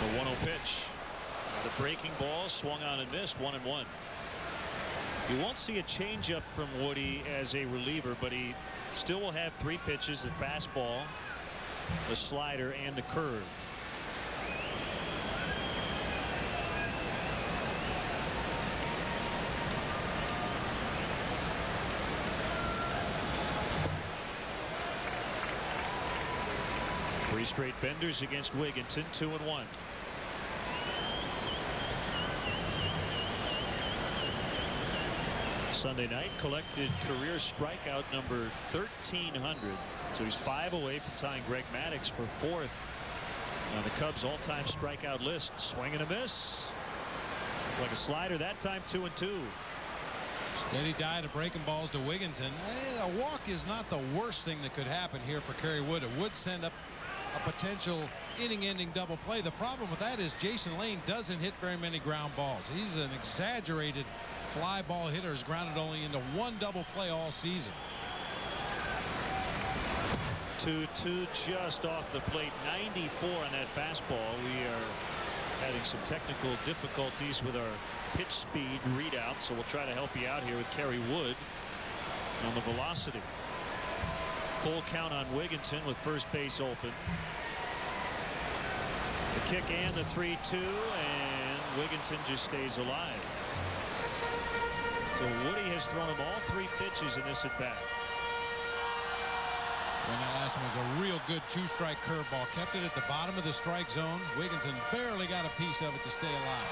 [SPEAKER 1] The 1-0 pitch. The breaking ball swung on and missed. 1-1. You won't see a changeup from Woody as a reliever, but he still will have 3 pitches: the fastball, the slider, and the curve. Three straight benders against Wigginton. 2-1. Sunday night collected career strikeout number 1,300. So he's 5 away from tying Greg Maddux for 4th on the Cubs all-time strikeout list. Swing and a miss. Looked like a slider that time. 2-2.
[SPEAKER 2] Steady diet of breaking balls to Wigginton. A walk is not the worst thing that could happen here for Kerry Wood. It would send up a potential inning-ending double play. The problem with that is Jason Lane doesn't hit very many ground balls. He's an exaggerated fly ball hitter. Has grounded only into 1 double play all season.
[SPEAKER 1] 2-2 just off the plate. 94 on that fastball. We are having some technical difficulties with our pitch speed readout, so we'll try to help you out here with Kerry Wood on the velocity. Full count on Wigginton with first base open. The kick and the 3-2, and Wigginton just stays alive. So Woody has thrown him all 3 pitches in this at bat.
[SPEAKER 2] And that last one was a real good 2-strike curveball. Kept it at the bottom of the strike zone. Wigginton barely got a piece of it to stay alive.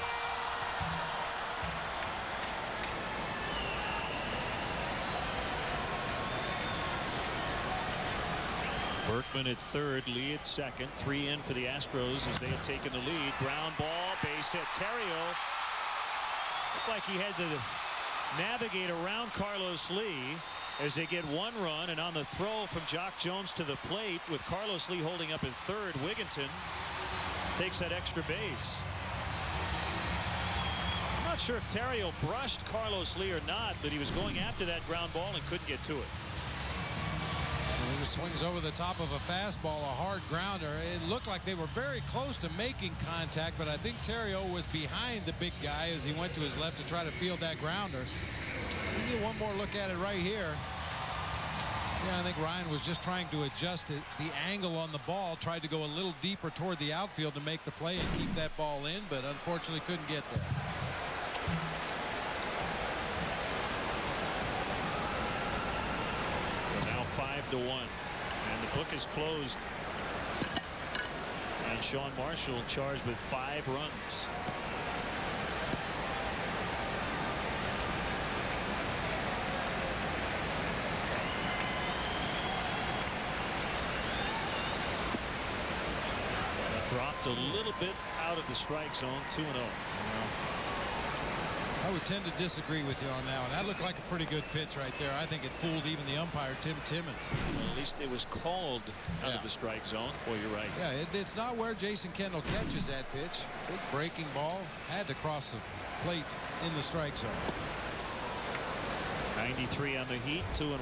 [SPEAKER 1] Berkman at third, Lee at second. 3 in for the Astros as they have taken the lead. Ground ball, base hit. Terrio looked like he had to navigate around Carlos Lee as they get 1 run, and on the throw from Jock Jones to the plate with Carlos Lee holding up in third, Wigginton takes that extra base. I'm not sure if Terrio brushed Carlos Lee or not, but he was going after that ground ball and couldn't get to it.
[SPEAKER 2] He swings over the top of a fastball, a hard grounder. It looked like they were very close to making contact, but I think Terrio was behind the big guy as he went to his left to try to field that grounder. We get one more look at it right here. Yeah, I think Ryan was just trying to adjust the angle on the ball, tried to go a little deeper toward the outfield to make the play and keep that ball in, but unfortunately couldn't get there.
[SPEAKER 1] So now 5-1, and the book is closed. And Sean Marshall charged with 5 runs. Dropped a little bit out of the strike zone. 2-0.
[SPEAKER 2] I would tend to disagree with you on that one. That looked like a pretty good pitch right there. I think it fooled even the umpire, Tim Timmons.
[SPEAKER 1] Well, at least it was called out of the strike zone. Boy, you're right.
[SPEAKER 2] Yeah, it's not where Jason Kendall catches that pitch. Big breaking ball. Had to cross the plate in the strike zone.
[SPEAKER 1] 93 on the heat. 2-1.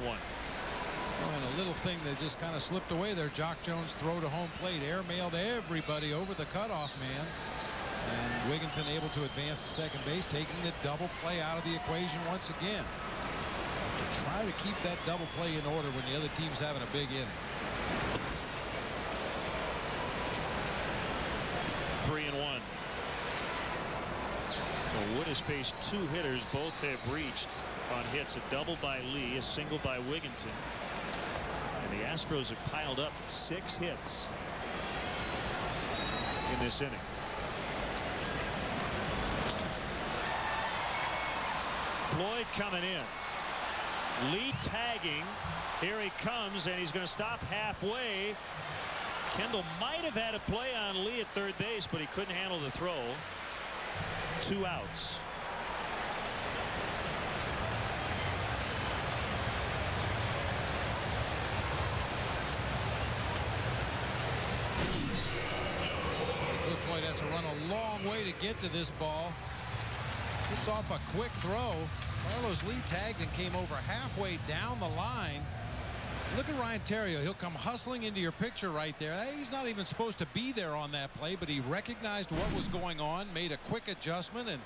[SPEAKER 2] Oh, and a little thing that just kind of slipped away there. Jock Jones throw to home plate. Airmailed everybody over the cutoff man. And Wigginton able to advance to second base, taking the double play out of the equation once again. To try to keep that double play in order when the other team's having a big inning.
[SPEAKER 1] 3-1. So Wood has faced 2 hitters. Both have reached on hits. A double by Lee, a single by Wigginton. And the Astros have piled up 6 hits. in this inning. Floyd coming in. Lee tagging. Here he comes, and he's going to stop halfway. Kendall might have had a play on Lee at third base, but he couldn't handle the throw. 2 outs.
[SPEAKER 2] Floyd has to run a long way to get to this ball. Gets off a quick throw. Carlos Lee tagged and came over halfway down the line. Look at Ryan Theriot. He'll come hustling into your picture right there. He's not even supposed to be there on that play, but he recognized what was going on, made a quick adjustment, and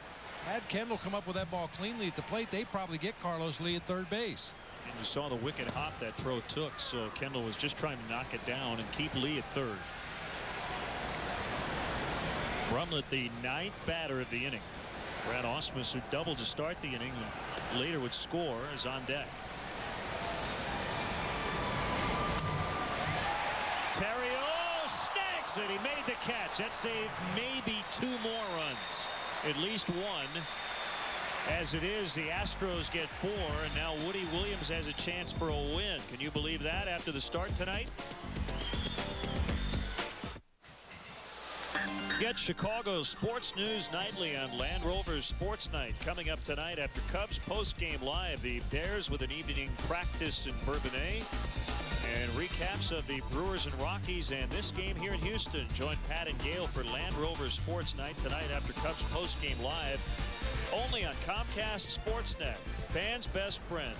[SPEAKER 2] had Kendall come up with that ball cleanly at the plate, they probably get Carlos Lee at third base.
[SPEAKER 1] And you saw the wicked hop that throw took, so Kendall was just trying to knock it down and keep Lee at third. Brumlett, the 9th batter of the inning. Brad Ausmus, who doubled to start the inning and later would score, is on deck. Theriot snags it. He made the catch. That saved maybe 2 more runs. At least 1. As it is, the Astros get 4, and now Woody Williams has a chance for a win. Can you believe that after the start tonight? Get Chicago Sports News Nightly on Land Rover Sports Night. Coming up tonight after Cubs postgame live. The Bears with an evening practice in Bourbonnais. And recaps of the Brewers and Rockies and this game here in Houston. Join Pat and Gail for Land Rover Sports Night tonight after Cubs postgame live. Only on Comcast Sportsnet. Fans' best friend.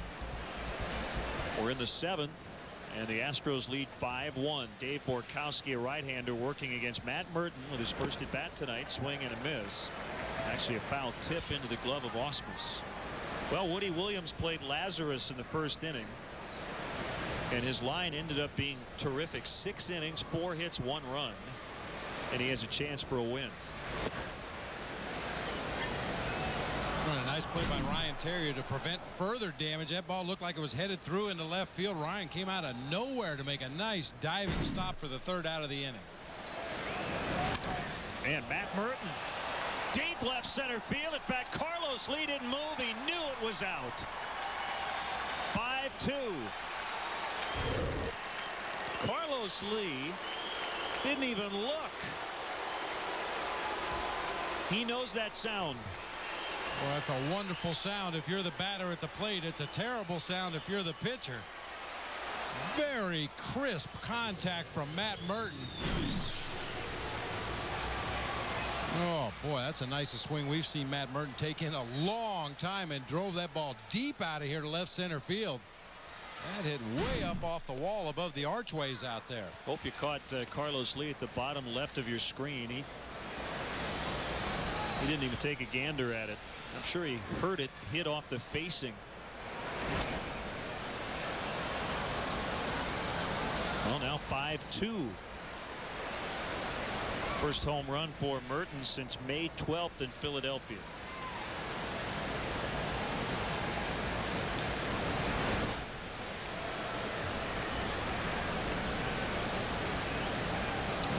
[SPEAKER 1] We're in the 7th. And the Astros lead 5-1. Dave Borkowski, a right-hander, working against Matt Merton with his first at bat tonight. Swing and a miss. Actually a foul tip into the glove of Ausmus. Well, Woody Williams played Lazarus in the first inning. And his line ended up being terrific. 6 innings, 4 hits, 1 run. And he has a chance for a win.
[SPEAKER 2] A nice play by Ryan Theriot to prevent further damage. That ball looked like it was headed through into left field. Ryan came out of nowhere to make a nice diving stop for the 3rd out of the inning.
[SPEAKER 1] And Matt Merton, deep left center field. In fact, Carlos Lee didn't move. He knew it was out. 5-2. Carlos Lee didn't even look. He knows that sound.
[SPEAKER 2] Well, that's a wonderful sound if you're the batter at the plate. It's a terrible sound if you're the pitcher. Very crisp contact from Matt Merton. Oh, boy, that's the nicest swing we've seen Matt Merton take in a long time, and drove that ball deep out of here to left center field. That hit way up off the wall above the archways out there.
[SPEAKER 1] Hope you caught Carlos Lee at the bottom left of your screen. He didn't even take a gander at it. I'm sure he heard it hit off the facing. Well, now 5-2. First home run for Merton since May 12th in Philadelphia.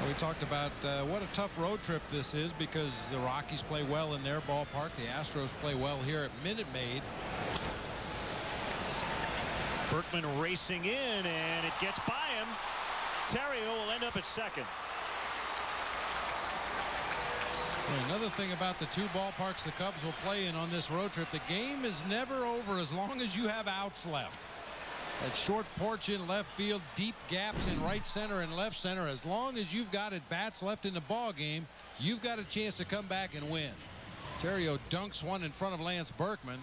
[SPEAKER 2] We talked about what a tough road trip this is because the Rockies play well in their ballpark. The Astros play well here at Minute Maid.
[SPEAKER 1] Berkman racing in, and it gets by him. Theriot will end up at second.
[SPEAKER 2] Another thing about the 2 ballparks the Cubs will play in on this road trip, the game is never over as long as you have outs left. That short porch in left field, deep gaps in right center and left center. As long as you've got at bats left in the ball game, you've got a chance to come back and win. Theriot dunks one in front of Lance Berkman.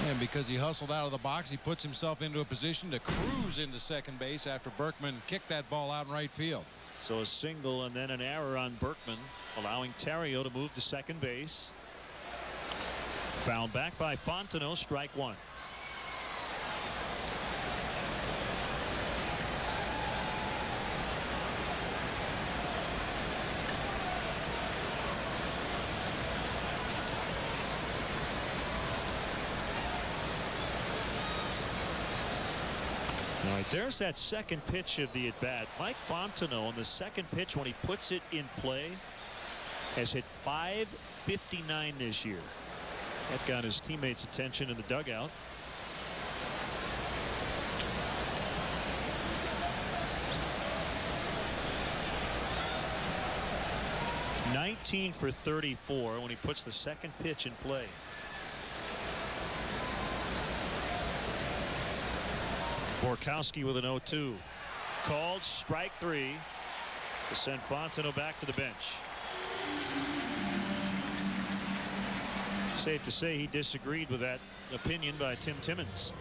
[SPEAKER 2] And because he hustled out of the box, he puts himself into a position to cruise into second base after Berkman kicked that ball out in right field.
[SPEAKER 1] So a single and then an error on Berkman, allowing Theriot to move to second base. Fouled back by Fontenot, strike 1. All right, there's that second pitch of the at-bat. Mike Fontenot on the second pitch, when he puts it in play, has hit .559 this year. That got his teammates' attention in the dugout. .19 for 34 when he puts the second pitch in play. Borkowski with an 0-2. Called strike 3 to send Fontenot back to the bench. Safe to say he disagreed with that opinion by Tim Timmons.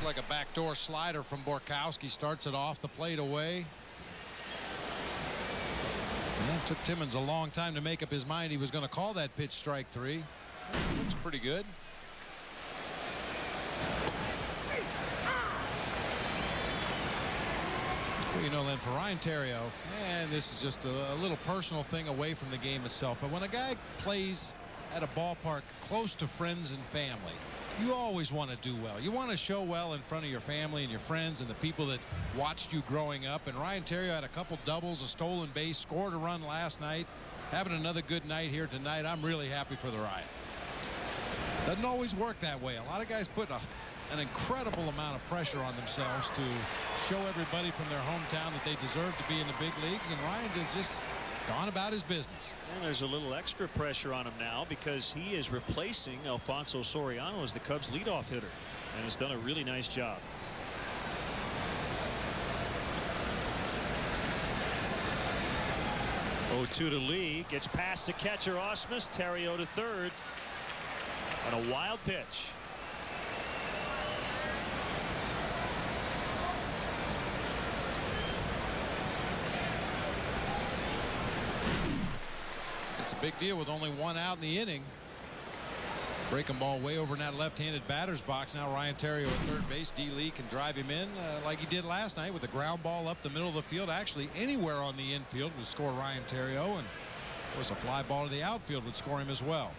[SPEAKER 2] Like a backdoor slider from Borkowski. Starts it off the plate away. Yeah, it took Timmons a long time to make up his mind he was going to call that pitch strike 3. Looks pretty good. Well, you know, then for Ryan Theriot, and this is just a little personal thing away from the game itself, but when a guy plays at a ballpark close to friends and family, you always want to do well. You want to show well in front of your family and your friends and the people that watched you growing up. And Ryan Theriot had a couple doubles, a stolen base, scored a run last night, having another good night here tonight. I'm really happy for the Riot. Doesn't always work that way. A lot of guys put an incredible amount of pressure on themselves to show everybody from their hometown that they deserve to be in the big leagues, and Ryan just gone about his business.
[SPEAKER 1] And there's a little extra pressure on him now because he is replacing Alfonso Soriano as the Cubs leadoff hitter and has done a really nice job. To Lee, gets past the catcher Ausmus. Theriot to third on a wild pitch.
[SPEAKER 2] It's a big deal with only one out in the inning. Breaking ball way over in that left-handed batter's box. Now Ryan Theriot at third base. D. Lee can drive him in like he did last night with the ground ball up the middle of the field. Actually, anywhere on the infield would score Ryan Theriot, and of course a fly ball to the outfield would score him as well.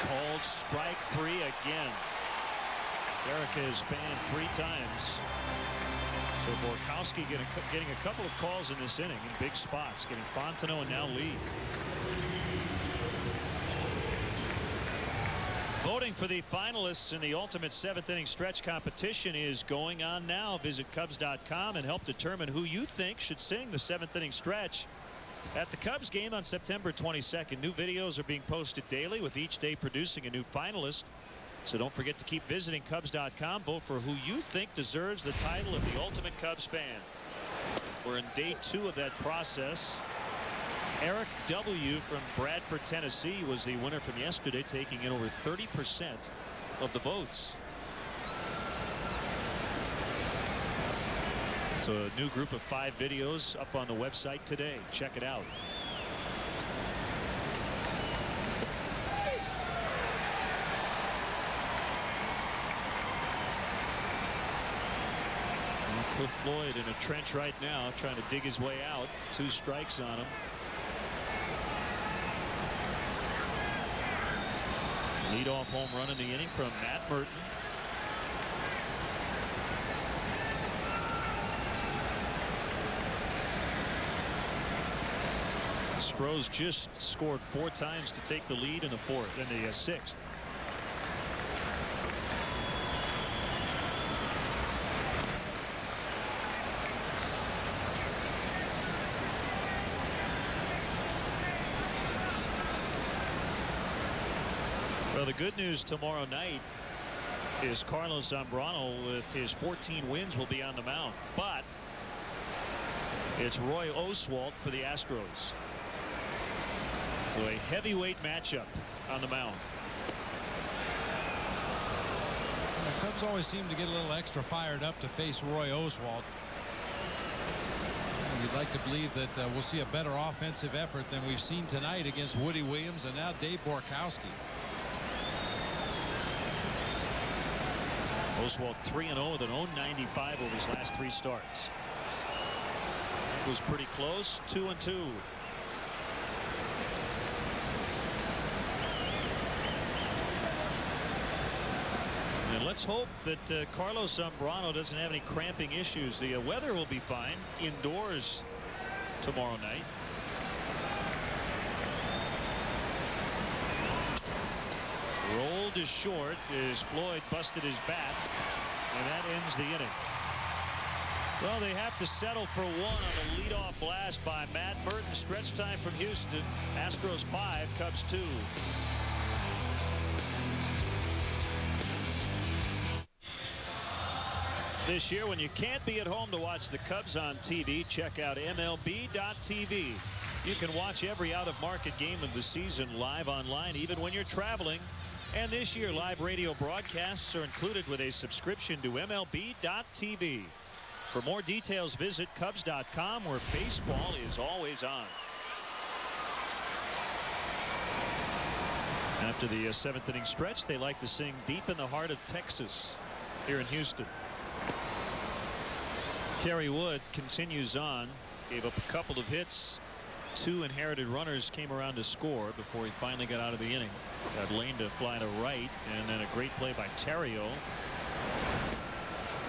[SPEAKER 1] Called strike 3 again. Erica is banned 3 times. So Borkowski getting a couple of calls in this inning in big spots, getting Fontenot and now Lee. Voting for the finalists in the ultimate 7th inning stretch competition is going on now. Visit Cubs.com and help determine who you think should sing the 7th inning stretch at the Cubs game on September 22nd. New videos are being posted daily, with each day producing a new finalist. So don't forget to keep visiting Cubs.com. Vote for who you think deserves the title of the ultimate Cubs fan. We're in day 2 of that process. Eric W. from Bradford, Tennessee was the winner from yesterday, taking in over 30% of the votes. So a new group of 5 videos up on the website today. Check it out. Cliff Floyd in a trench right now, trying to dig his way out. 2 strikes on him. Leadoff home run in the inning from Matt Merton. The Stros just scored 4 times to take the lead in the 6th. Well, the good news tomorrow night is Carlos Zambrano, with his 14 wins, will be on the mound. But it's Roy Oswalt for the Astros. So a heavyweight matchup on the mound.
[SPEAKER 2] The Cubs always seem to get a little extra fired up to face Roy Oswalt. You'd like to believe that we'll see a better offensive effort than we've seen tonight against Woody Williams and now Dave Borkowski.
[SPEAKER 1] Oswalt 3-0 with an 0.95 over his last 3 starts. It was pretty close. 2-2. let's hope that Carlos Zambrano doesn't have any cramping issues. The weather will be fine indoors tomorrow night. Rolled is short as Floyd busted his bat, and that ends the inning. Well, they have to settle for one on the leadoff blast by Matt Burton. Stretch time from Houston. Astros 5, Cubs 2. This year, when you can't be at home to watch the Cubs on TV, check out MLB.tv. You can watch every out-of-market game of the season live online, even when you're traveling. And this year, live radio broadcasts are included with a subscription to MLB.tv. For more details, visit Cubs.com, where baseball is always on. After the 7th inning stretch, they like to sing Deep in the Heart of Texas here in Houston. Kerry Wood continues on. Gave up a couple of hits. 2 inherited runners came around to score before he finally got out of the inning. Got Lane to fly to right, and then a great play by Terrio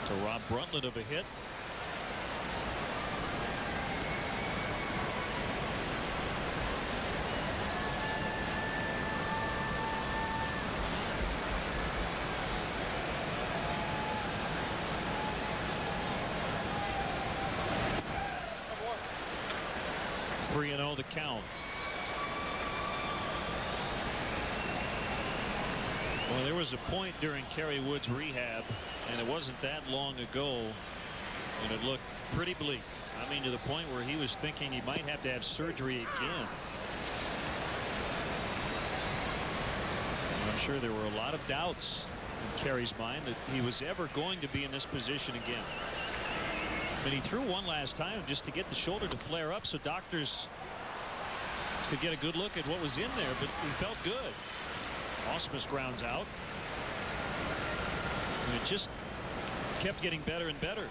[SPEAKER 1] to rob Bruntlett of a hit. The count. Well, there was a point during Kerry Wood's rehab, and it wasn't that long ago, and it looked pretty bleak. I mean, to the point where he was thinking he might have to have surgery again. And I'm sure there were a lot of doubts in Kerry's mind that he was ever going to be in this position again. I mean, he threw one last time just to get the shoulder to flare up so doctors could get a good look at what was in there, but he felt good. Ausmus grounds out. And it just kept getting better and better.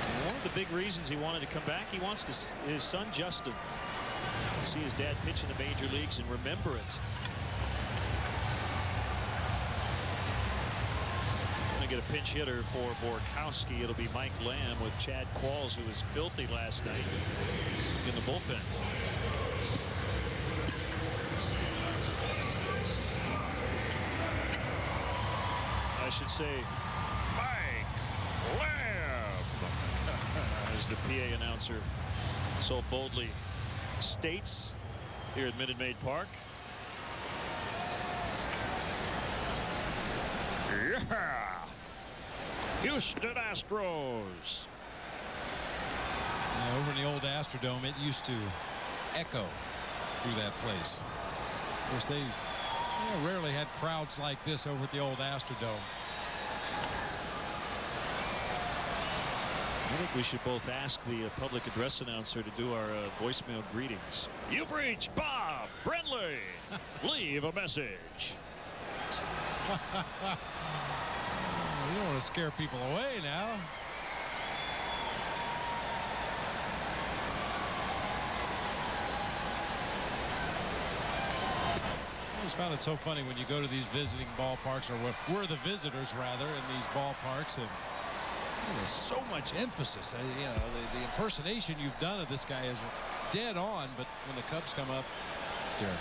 [SPEAKER 1] And one of the big reasons he wanted to come back, he wants his son Justin to see his dad pitch in the major leagues and remember it. Get a pinch hitter for Borkowski. It'll be Mike Lamb with Chad Qualls, who was filthy last night in the bullpen. I should say Mike Lamb, as the PA announcer so boldly states here at Minute Maid Park. Yeah! Houston Astros.
[SPEAKER 2] Over in the old Astrodome, it used to echo through that place. Of course, they rarely had crowds like this over at the old Astrodome.
[SPEAKER 1] I think we should both ask the public address announcer to do our voicemail greetings. You've reached Bob Brenly. Leave a message.
[SPEAKER 2] You don't want to scare people away now. I always found it so funny when you go to these visiting ballparks, or we're the visitors rather, in these ballparks, and there's so much emphasis. You know, the impersonation you've done of this guy is dead on, but when the Cubs come up, terrible.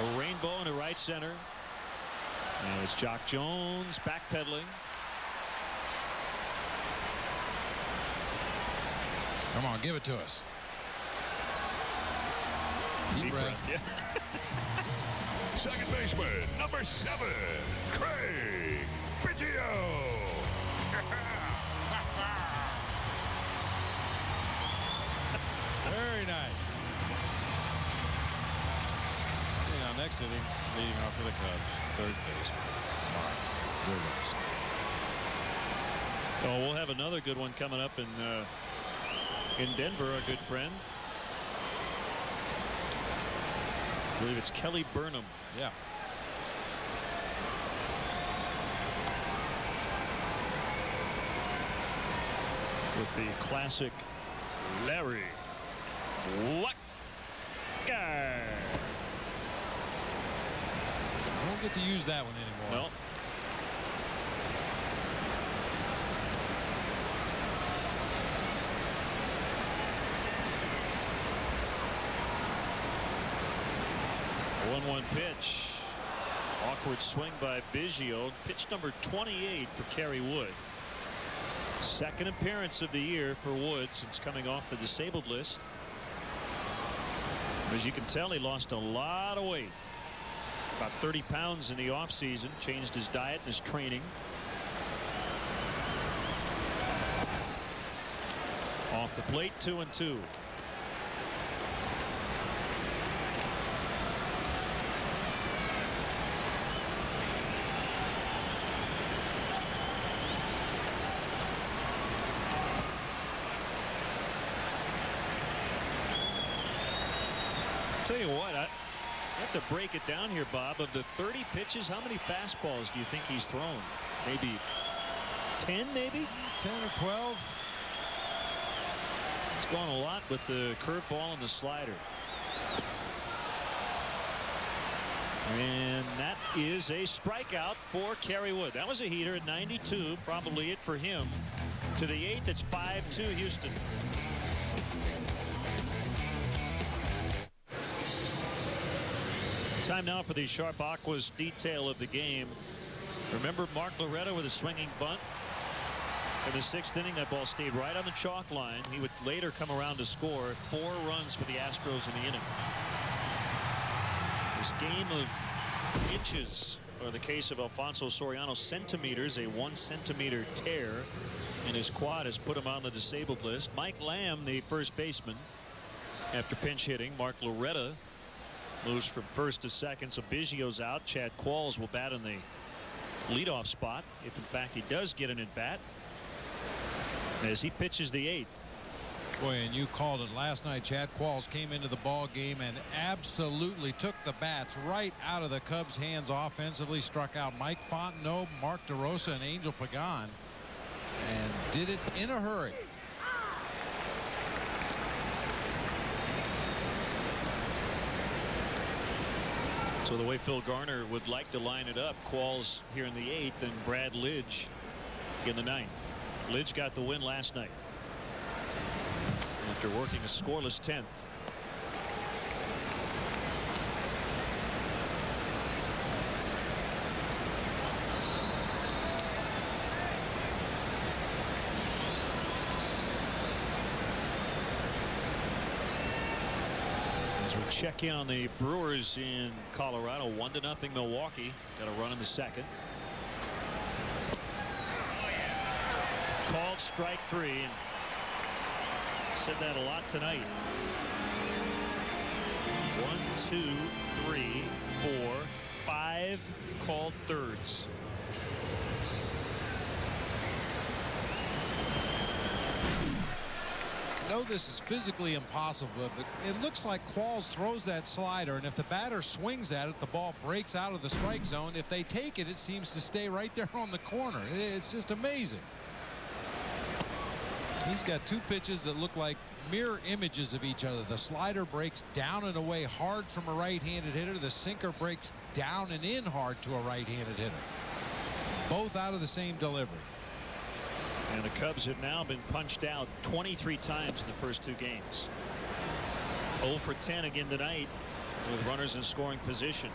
[SPEAKER 1] A rainbow in the right center. And it's Jock Jones backpedaling.
[SPEAKER 2] Come on, give it to us.
[SPEAKER 1] Deep breath. Yeah.
[SPEAKER 5] Second baseman, number 7, Craig Biggio.
[SPEAKER 2] Very nice. Now, next inning, leading off for the Cubs, third baseman, Mark Williams.
[SPEAKER 1] Oh, we'll have another good one coming up in Denver, a good friend. I believe it's Kelly Burnham.
[SPEAKER 2] Yeah.
[SPEAKER 1] With the classic Larry Walker.
[SPEAKER 2] Won't get to use that one anymore.
[SPEAKER 1] No. One pitch. Awkward swing by Biggio. Pitch number 28 for Kerry Wood. Second appearance of the year for Wood since coming off the disabled list. As you can tell, he lost a lot of weight. About 30 pounds in the offseason. Changed his diet and his training. Off the plate, 2-2. Tell you what, I have to break it down here, Bob. Of the 30 pitches, how many fastballs do you think he's thrown? Maybe 10, maybe?
[SPEAKER 2] 10 or 12.
[SPEAKER 1] He's gone a lot with the curveball and the slider. And that is a strikeout for Kerry Wood. That was a heater at 92. Probably it for him. To the 8th, it's 5-2 Houston. Time now for the Sharp Aquas detail of the game. Remember Mark Loretta with a swinging bunt in the 6th inning. That ball stayed right on the chalk line. He would later come around to score 4 runs for the Astros in the inning. This game of inches, or the case of Alfonso Soriano, centimeters, a 1 centimeter tear in his quad has put him on the disabled list. Mike Lamb, the first baseman, after pinch hitting. Mark Loretta moves from first to second, so Biggio's out. Chad Qualls will bat in the leadoff spot, if in fact he does get an at-bat, as he pitches the 8th.
[SPEAKER 2] Boy, and you called it last night. Chad Qualls came into the ball game and absolutely took the bats right out of the Cubs' hands offensively. Struck out Mike Fontenot, Mark DeRosa, and Angel Pagan, and did it in a hurry.
[SPEAKER 1] So the way Phil Garner would like to line it up, Qualls here in the 8th and Brad Lidge in the 9th. Lidge got the win last night after working a scoreless 10th. As we check in on the Brewers in Colorado, 1-0 Milwaukee. Got a run in the 2nd. Called strike 3, and said that a lot tonight. 1, 2, 3, 4, 5 called thirds.
[SPEAKER 2] I know this is physically impossible, but it looks like Qualls throws that slider, and if the batter swings at it, the ball breaks out of the strike zone. If they take it, it seems to stay right there on the corner. It's just amazing. He's got 2 pitches that look like mirror images of each other. The slider breaks down and away hard from a right-handed hitter. The sinker breaks down and in hard to a right-handed hitter. Both out of the same delivery.
[SPEAKER 1] And the Cubs have now been punched out 23 times in the first 2 games. 0 for 10 again tonight with runners in scoring position.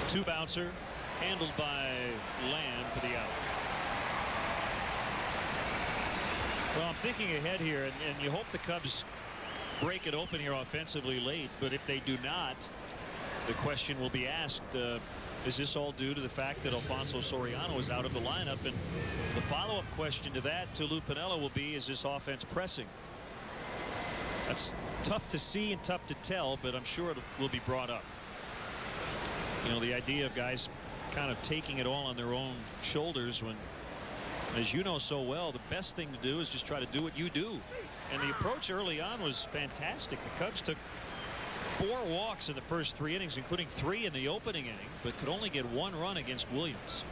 [SPEAKER 1] Two bouncer, handled by Land for the out. Well, I'm thinking ahead here, and you hope the Cubs break it open here offensively late, but if they do not, the question will be asked, is this all due to the fact that Alfonso Soriano is out of the lineup? And the follow-up question to that, to Lou Piniella, will be, is this offense pressing? That's tough to see and tough to tell, but I'm sure it will be brought up. You know, the idea of guys kind of taking it all on their own shoulders when, as you know so well, the best thing to do is just try to do what you do. And the approach early on was fantastic. The Cubs took 4 walks in the first 3 innings, including 3 in the opening inning, but could only get 1 run against Williams.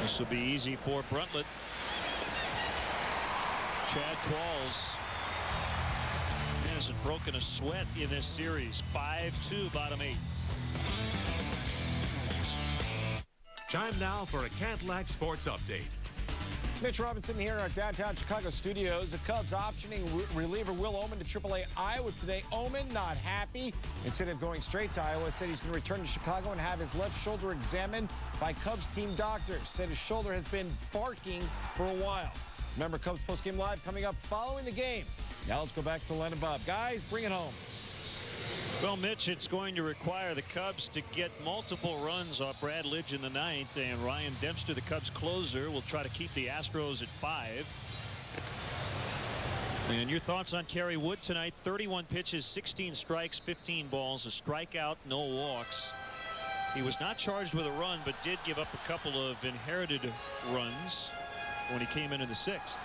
[SPEAKER 1] This will be easy for Bruntlett. Chad Qualls hasn't broken a sweat in this series. 5-2 bottom 8.
[SPEAKER 5] Time now for a Cadillac Sports Update.
[SPEAKER 6] Mitch Robinson here at our downtown Chicago studios. The Cubs optioning reliever Will Omen to AAA Iowa today. Omen not happy. Instead of going straight to Iowa, said he's going to return to Chicago and have his left shoulder examined by Cubs team doctors. Said his shoulder has been barking for a while. Remember, Cubs postgame live coming up following the game. Now let's go back to Len and Bob. Guys, bring it home.
[SPEAKER 1] Well, Mitch, it's going to require the Cubs to get multiple runs off Brad Lidge in the 9th, and Ryan Dempster, the Cubs closer, will try to keep the Astros at 5. And your thoughts on Kerry Wood tonight? 31 pitches, 16 strikes, 15 balls, a strikeout, no walks. He was not charged with a run, but did give up a couple of inherited runs when he came in the 6th.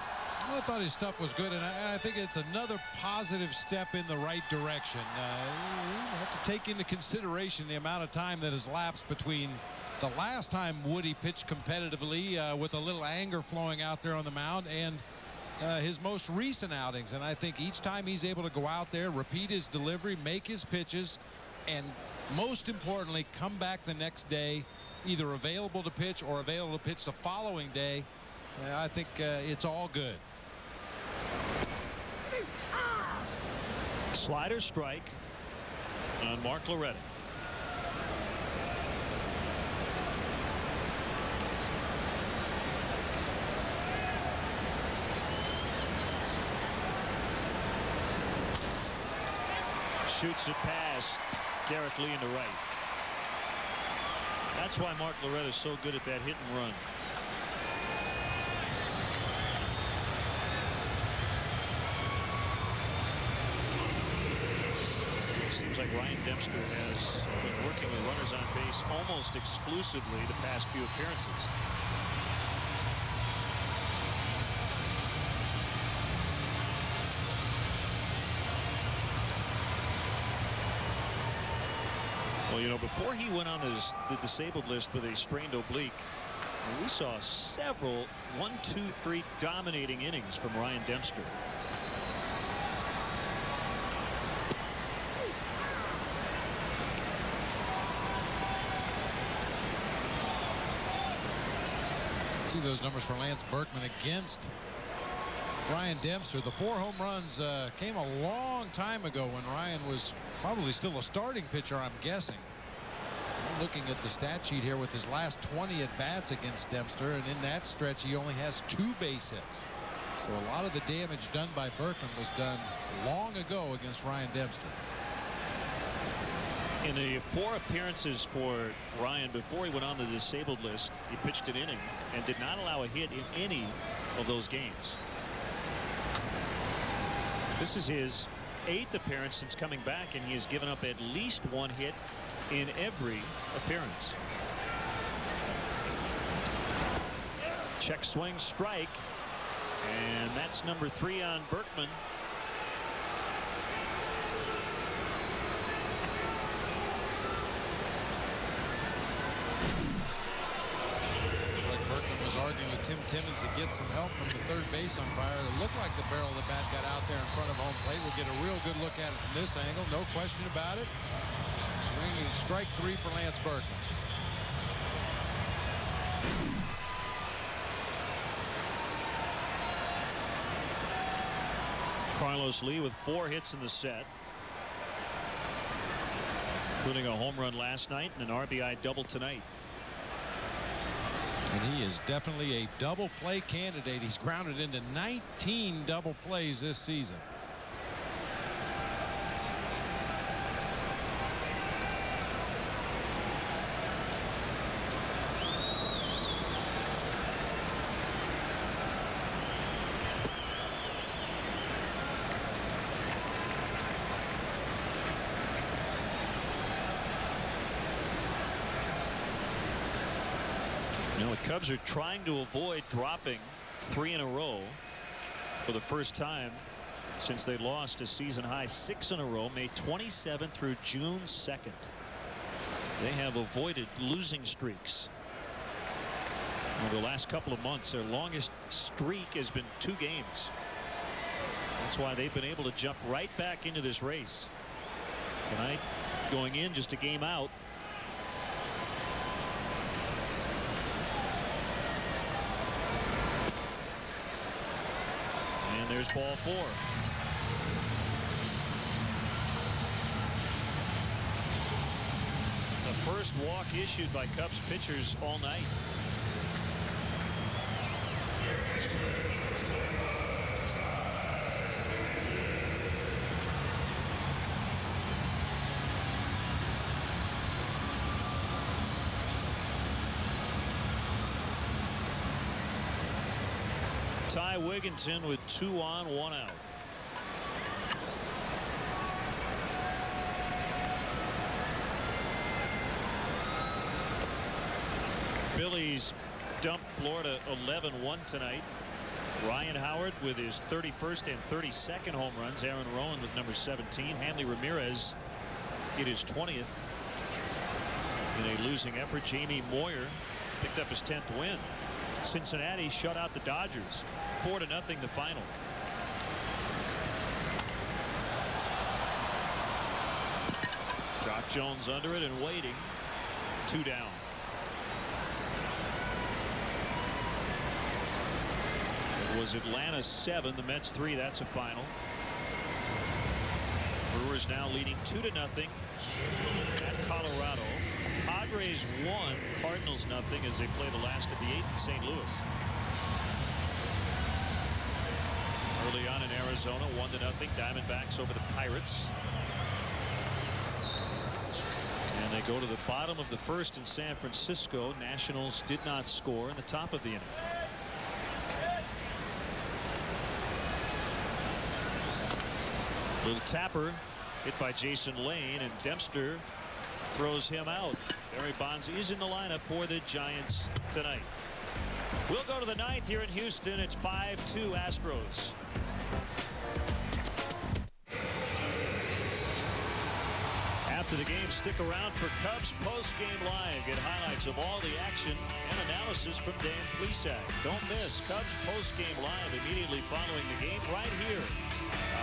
[SPEAKER 2] I thought his stuff was good, and I think it's another positive step in the right direction. You have to take into consideration the amount of time that has lapsed between the last time Woody pitched competitively with a little anger flowing out there on the mound and his most recent outings. And I think each time he's able to go out there, repeat his delivery, make his pitches, and most importantly, come back the next day, either available to pitch or available to pitch the following day. I think it's all good.
[SPEAKER 1] Slider strike on Mark Loretta. Shoots it past Garrett Lee into right. That's why Mark Loretta is so good at that hit and run. Seems like Ryan Dempster has been working with runners on base almost exclusively the past few appearances. Well, you know, before he went on the disabled list with a strained oblique, we saw several 1, 2, 3 dominating innings from Ryan Dempster.
[SPEAKER 2] See those numbers for Lance Berkman against Ryan Dempster. The 4 home runs came a long time ago when Ryan was probably still a starting pitcher, I'm guessing. I'm looking at the stat sheet here with his last 20 at bats against Dempster, and in that stretch he only has 2 base hits. So a lot of the damage done by Berkman was done long ago against Ryan Dempster.
[SPEAKER 1] In the 4 appearances for Ryan before he went on the disabled list, he pitched an inning and did not allow a hit in any of those games. This is his 8th appearance since coming back, and he has given up at least 1 hit in every appearance. Check swing strike, and that's number 3 on Berkman.
[SPEAKER 2] Arguing with Tim Timmons to get some help from the third base umpire. It looked like the barrel of the bat got out there in front of home plate. We'll get a real good look at it from this angle. No question about it. Swinging strike 3 for Lance Berkman.
[SPEAKER 1] Carlos Lee with 4 hits in the set, including a home run last night and an RBI double tonight.
[SPEAKER 2] And he is definitely a double play candidate. He's grounded into 19 double plays this season.
[SPEAKER 1] The Cubs are trying to avoid dropping 3 in a row for the first time since they lost a season high 6 in a row, May 27th through June 2nd. They have avoided losing streaks over the last couple of months. Their longest streak has been 2 games. That's why they've been able to jump right back into this race. Tonight, going in just a game out. And there's ball 4. It's the first walk issued by Cubs pitchers all night. Ty Wigginton with 2 on, 1 out. Phillies dumped Florida 11-1 tonight. Ryan Howard with his 31st and 32nd home runs. Aaron Rowan with number 17. Hanley Ramirez hit his 20th in a losing effort. Jamie Moyer picked up his 10th win. Cincinnati shut out the Dodgers 4-0 the final. Jock Jones under it and waiting. 2 down. It was Atlanta 7, the Mets 3. That's a final. Brewers now leading 2-0 at Colorado. Padres 1, Cardinals 0 as they play the last of the 8th in St. Louis. Early on in Arizona, 1-0 Diamondbacks over the Pirates. And they go to the bottom of the first in San Francisco. Nationals did not score in the top of the inning. Little tapper hit by Jason Lane, and Dempster throws him out. Barry Bonds is in the lineup for the Giants tonight. We'll go to the 9th here in Houston. It's 5-2 Astros. After the game, stick around for Cubs post-game live. Get highlights of all the action and analysis from Dan Plesac. Don't miss Cubs post-game live immediately following the game right here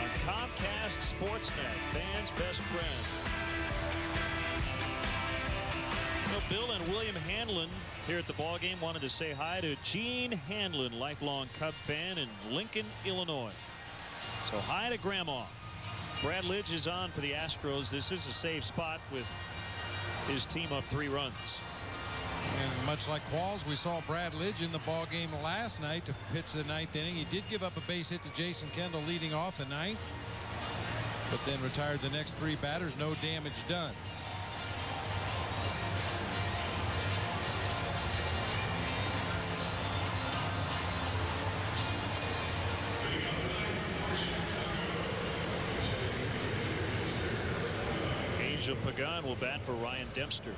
[SPEAKER 1] on Comcast Sportsnet, fans' best friend. Bill and William Hanlon here at the ballgame wanted to say hi to Gene Hanlon, lifelong Cub fan in Lincoln, Illinois. So hi to Grandma. Brad Lidge is on for the Astros. This is a safe spot with his team up 3 runs.
[SPEAKER 2] And much like Qualls, we saw Brad Lidge in the ballgame last night to pitch the 9th inning. He did give up a base hit to Jason Kendall leading off the 9th, but then retired the next 3 batters. No damage done.
[SPEAKER 1] Angel Pagan will bat for Ryan Dempster.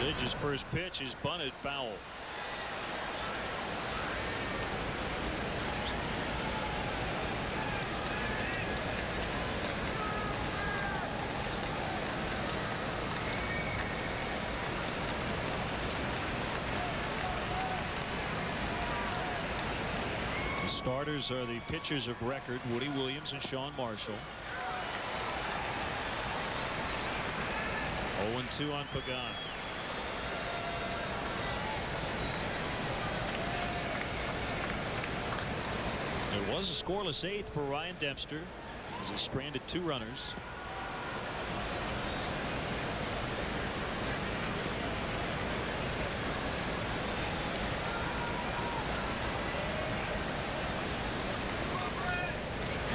[SPEAKER 1] Lidge's first pitch is bunted foul. Starters are the pitchers of record, Woody Williams and Sean Marshall. 0-2 on Pagan. It was a scoreless 8th for Ryan Dempster as he stranded 2 runners.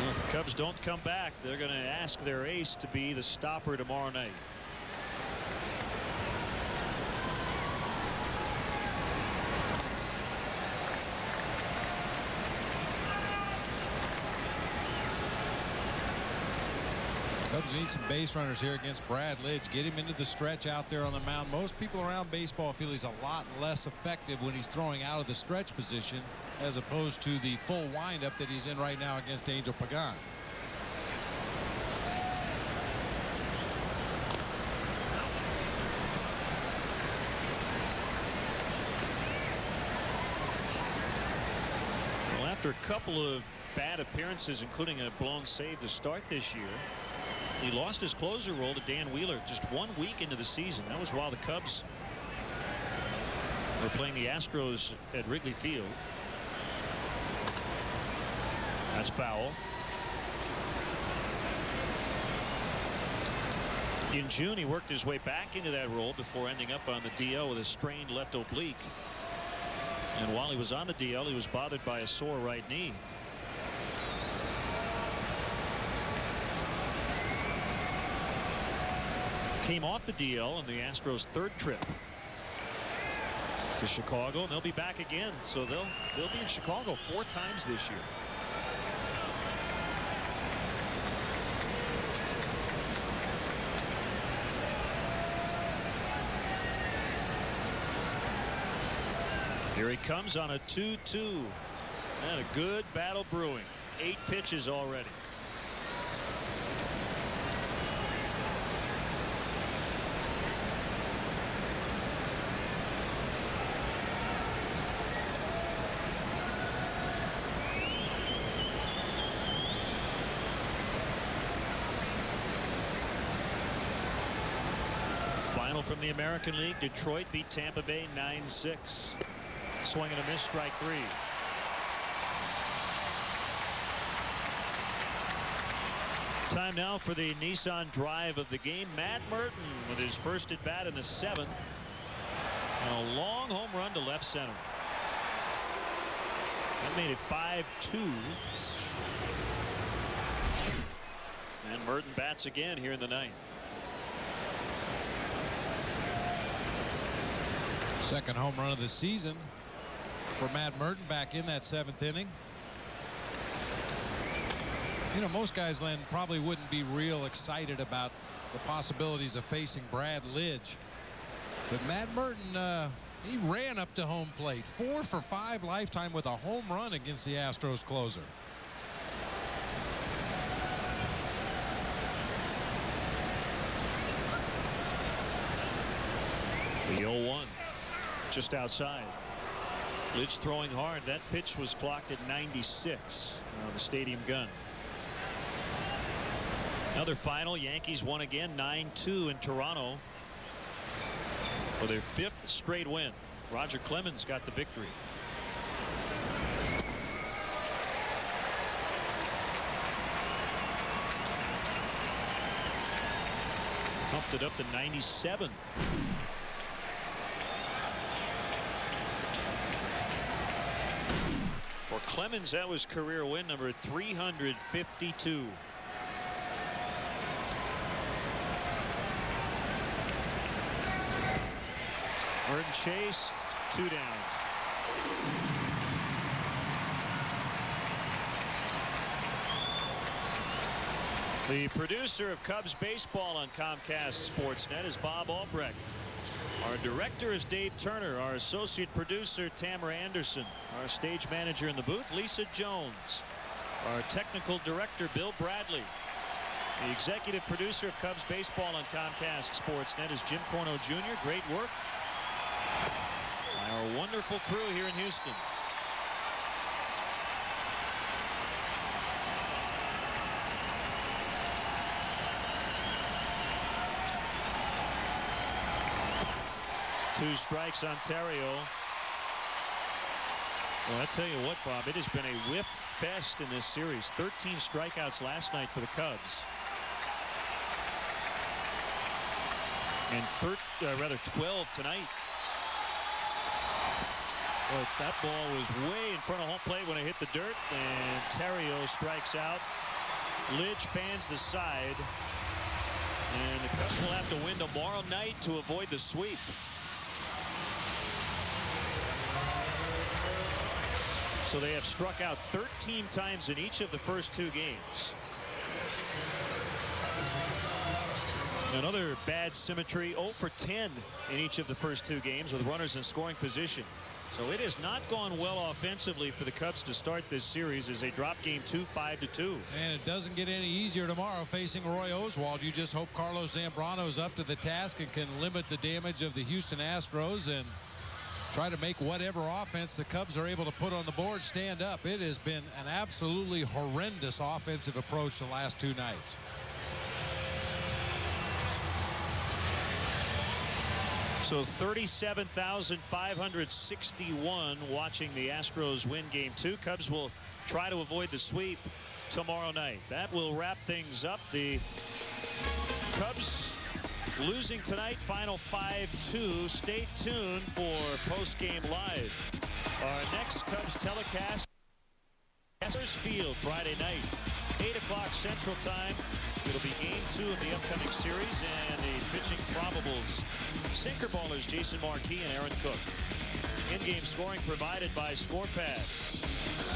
[SPEAKER 1] If the Cubs don't come back, they're going to ask their ace to be the stopper tomorrow night.
[SPEAKER 2] Cubs need some base runners here against Brad Lidge. Get him into the stretch out there on the mound. Most people around baseball feel he's a lot less effective when he's throwing out of the stretch position as opposed to the full windup that he's in right now against Angel Pagan.
[SPEAKER 1] Well, after a couple of bad appearances, including a blown save to start this year, he lost his closer role to Dan Wheeler just 1 week into the season. That was while the Cubs were playing the Astros at Wrigley Field. That's foul. In June, he worked his way back into that role before ending up on the DL with a strained left oblique. And while he was on the DL, he was bothered by a sore right knee. Came off the DL in the Astros' third trip to Chicago, and they'll be back again. So they'll be in Chicago 4 times this year. Here he comes on a 2-2. And a good battle brewing. 8 pitches already. Final from the American League. Detroit beat Tampa Bay 9-6. Swing and a miss, strike 3. Time now for the Nissan drive of the game. Matt Merton with his first at bat in the 7th. And a long home run to left center. That made it 5-2. And Merton bats again here in the 9th.
[SPEAKER 2] Second home run of the season for Matt Merton back in that 7th inning. You know, most guys, Len, probably wouldn't be real excited about the possibilities of facing Brad Lidge. But Matt Merton, he ran up to home plate. 4 for 5 lifetime with a home run against the Astros closer.
[SPEAKER 1] The 0-1 just outside. Lidge throwing hard. That pitch was clocked at 96 on the stadium gun. Another final. Yankees won again 9-2 in Toronto for their 5th straight win. Roger Clemens got the victory. Pumped it up to 97. For Clemens, that was career win number 352. Merton chased, 2 down. The producer of Cubs baseball on Comcast Sportsnet is Bob Albrecht. Our director is Dave Turner. Our associate producer, Tamara Anderson. Our stage manager in the booth, Lisa Jones. Our technical director, Bill Bradley. The executive producer of Cubs baseball on Comcast Sportsnet is Jim Corno Jr. Great work by our wonderful crew here in Houston. Two strikes, Ontario. Well, I tell you what, Bob, it has been a whiff fest in this series. 13 strikeouts last night for the Cubs. And 12 tonight. But that ball was way in front of home plate when it hit the dirt, and Ontario strikes out. Lidge fans the side. And the Cubs will have to win tomorrow night to avoid the sweep. So they have struck out 13 times in each of the first 2 games. Another bad symmetry, 0 for 10 in each of the first two games with runners in scoring position. So it has not gone well offensively for the Cubs to start this series as they drop game 2 5-2.
[SPEAKER 2] And it doesn't get any easier tomorrow facing Roy Oswalt. You just hope Carlos Zambrano's up to the task and can limit the damage of the Houston Astros and try to make whatever offense the Cubs are able to put on the board stand up. It has been an absolutely horrendous offensive approach the last two nights.
[SPEAKER 1] So 37,561 watching the Astros win game 2. Cubs will try to avoid the sweep tomorrow night. That will wrap things up. The Cubs losing tonight, final 5-2. Stay tuned for post-game live. Our next Cubs telecast, Astros Field, Friday night, 8 o'clock Central Time. It'll be game 2 of the upcoming series, and the pitching probables. Sinker ballers Jason Marquis and Aaron Cook. In-game scoring provided by ScorePad.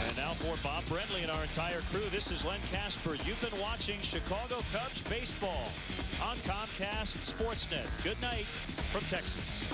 [SPEAKER 1] And now for Bob Brentley and our entire crew, this is Len Casper. You've been watching Chicago Cubs baseball on Comcast Sportsnet. Good night from Texas.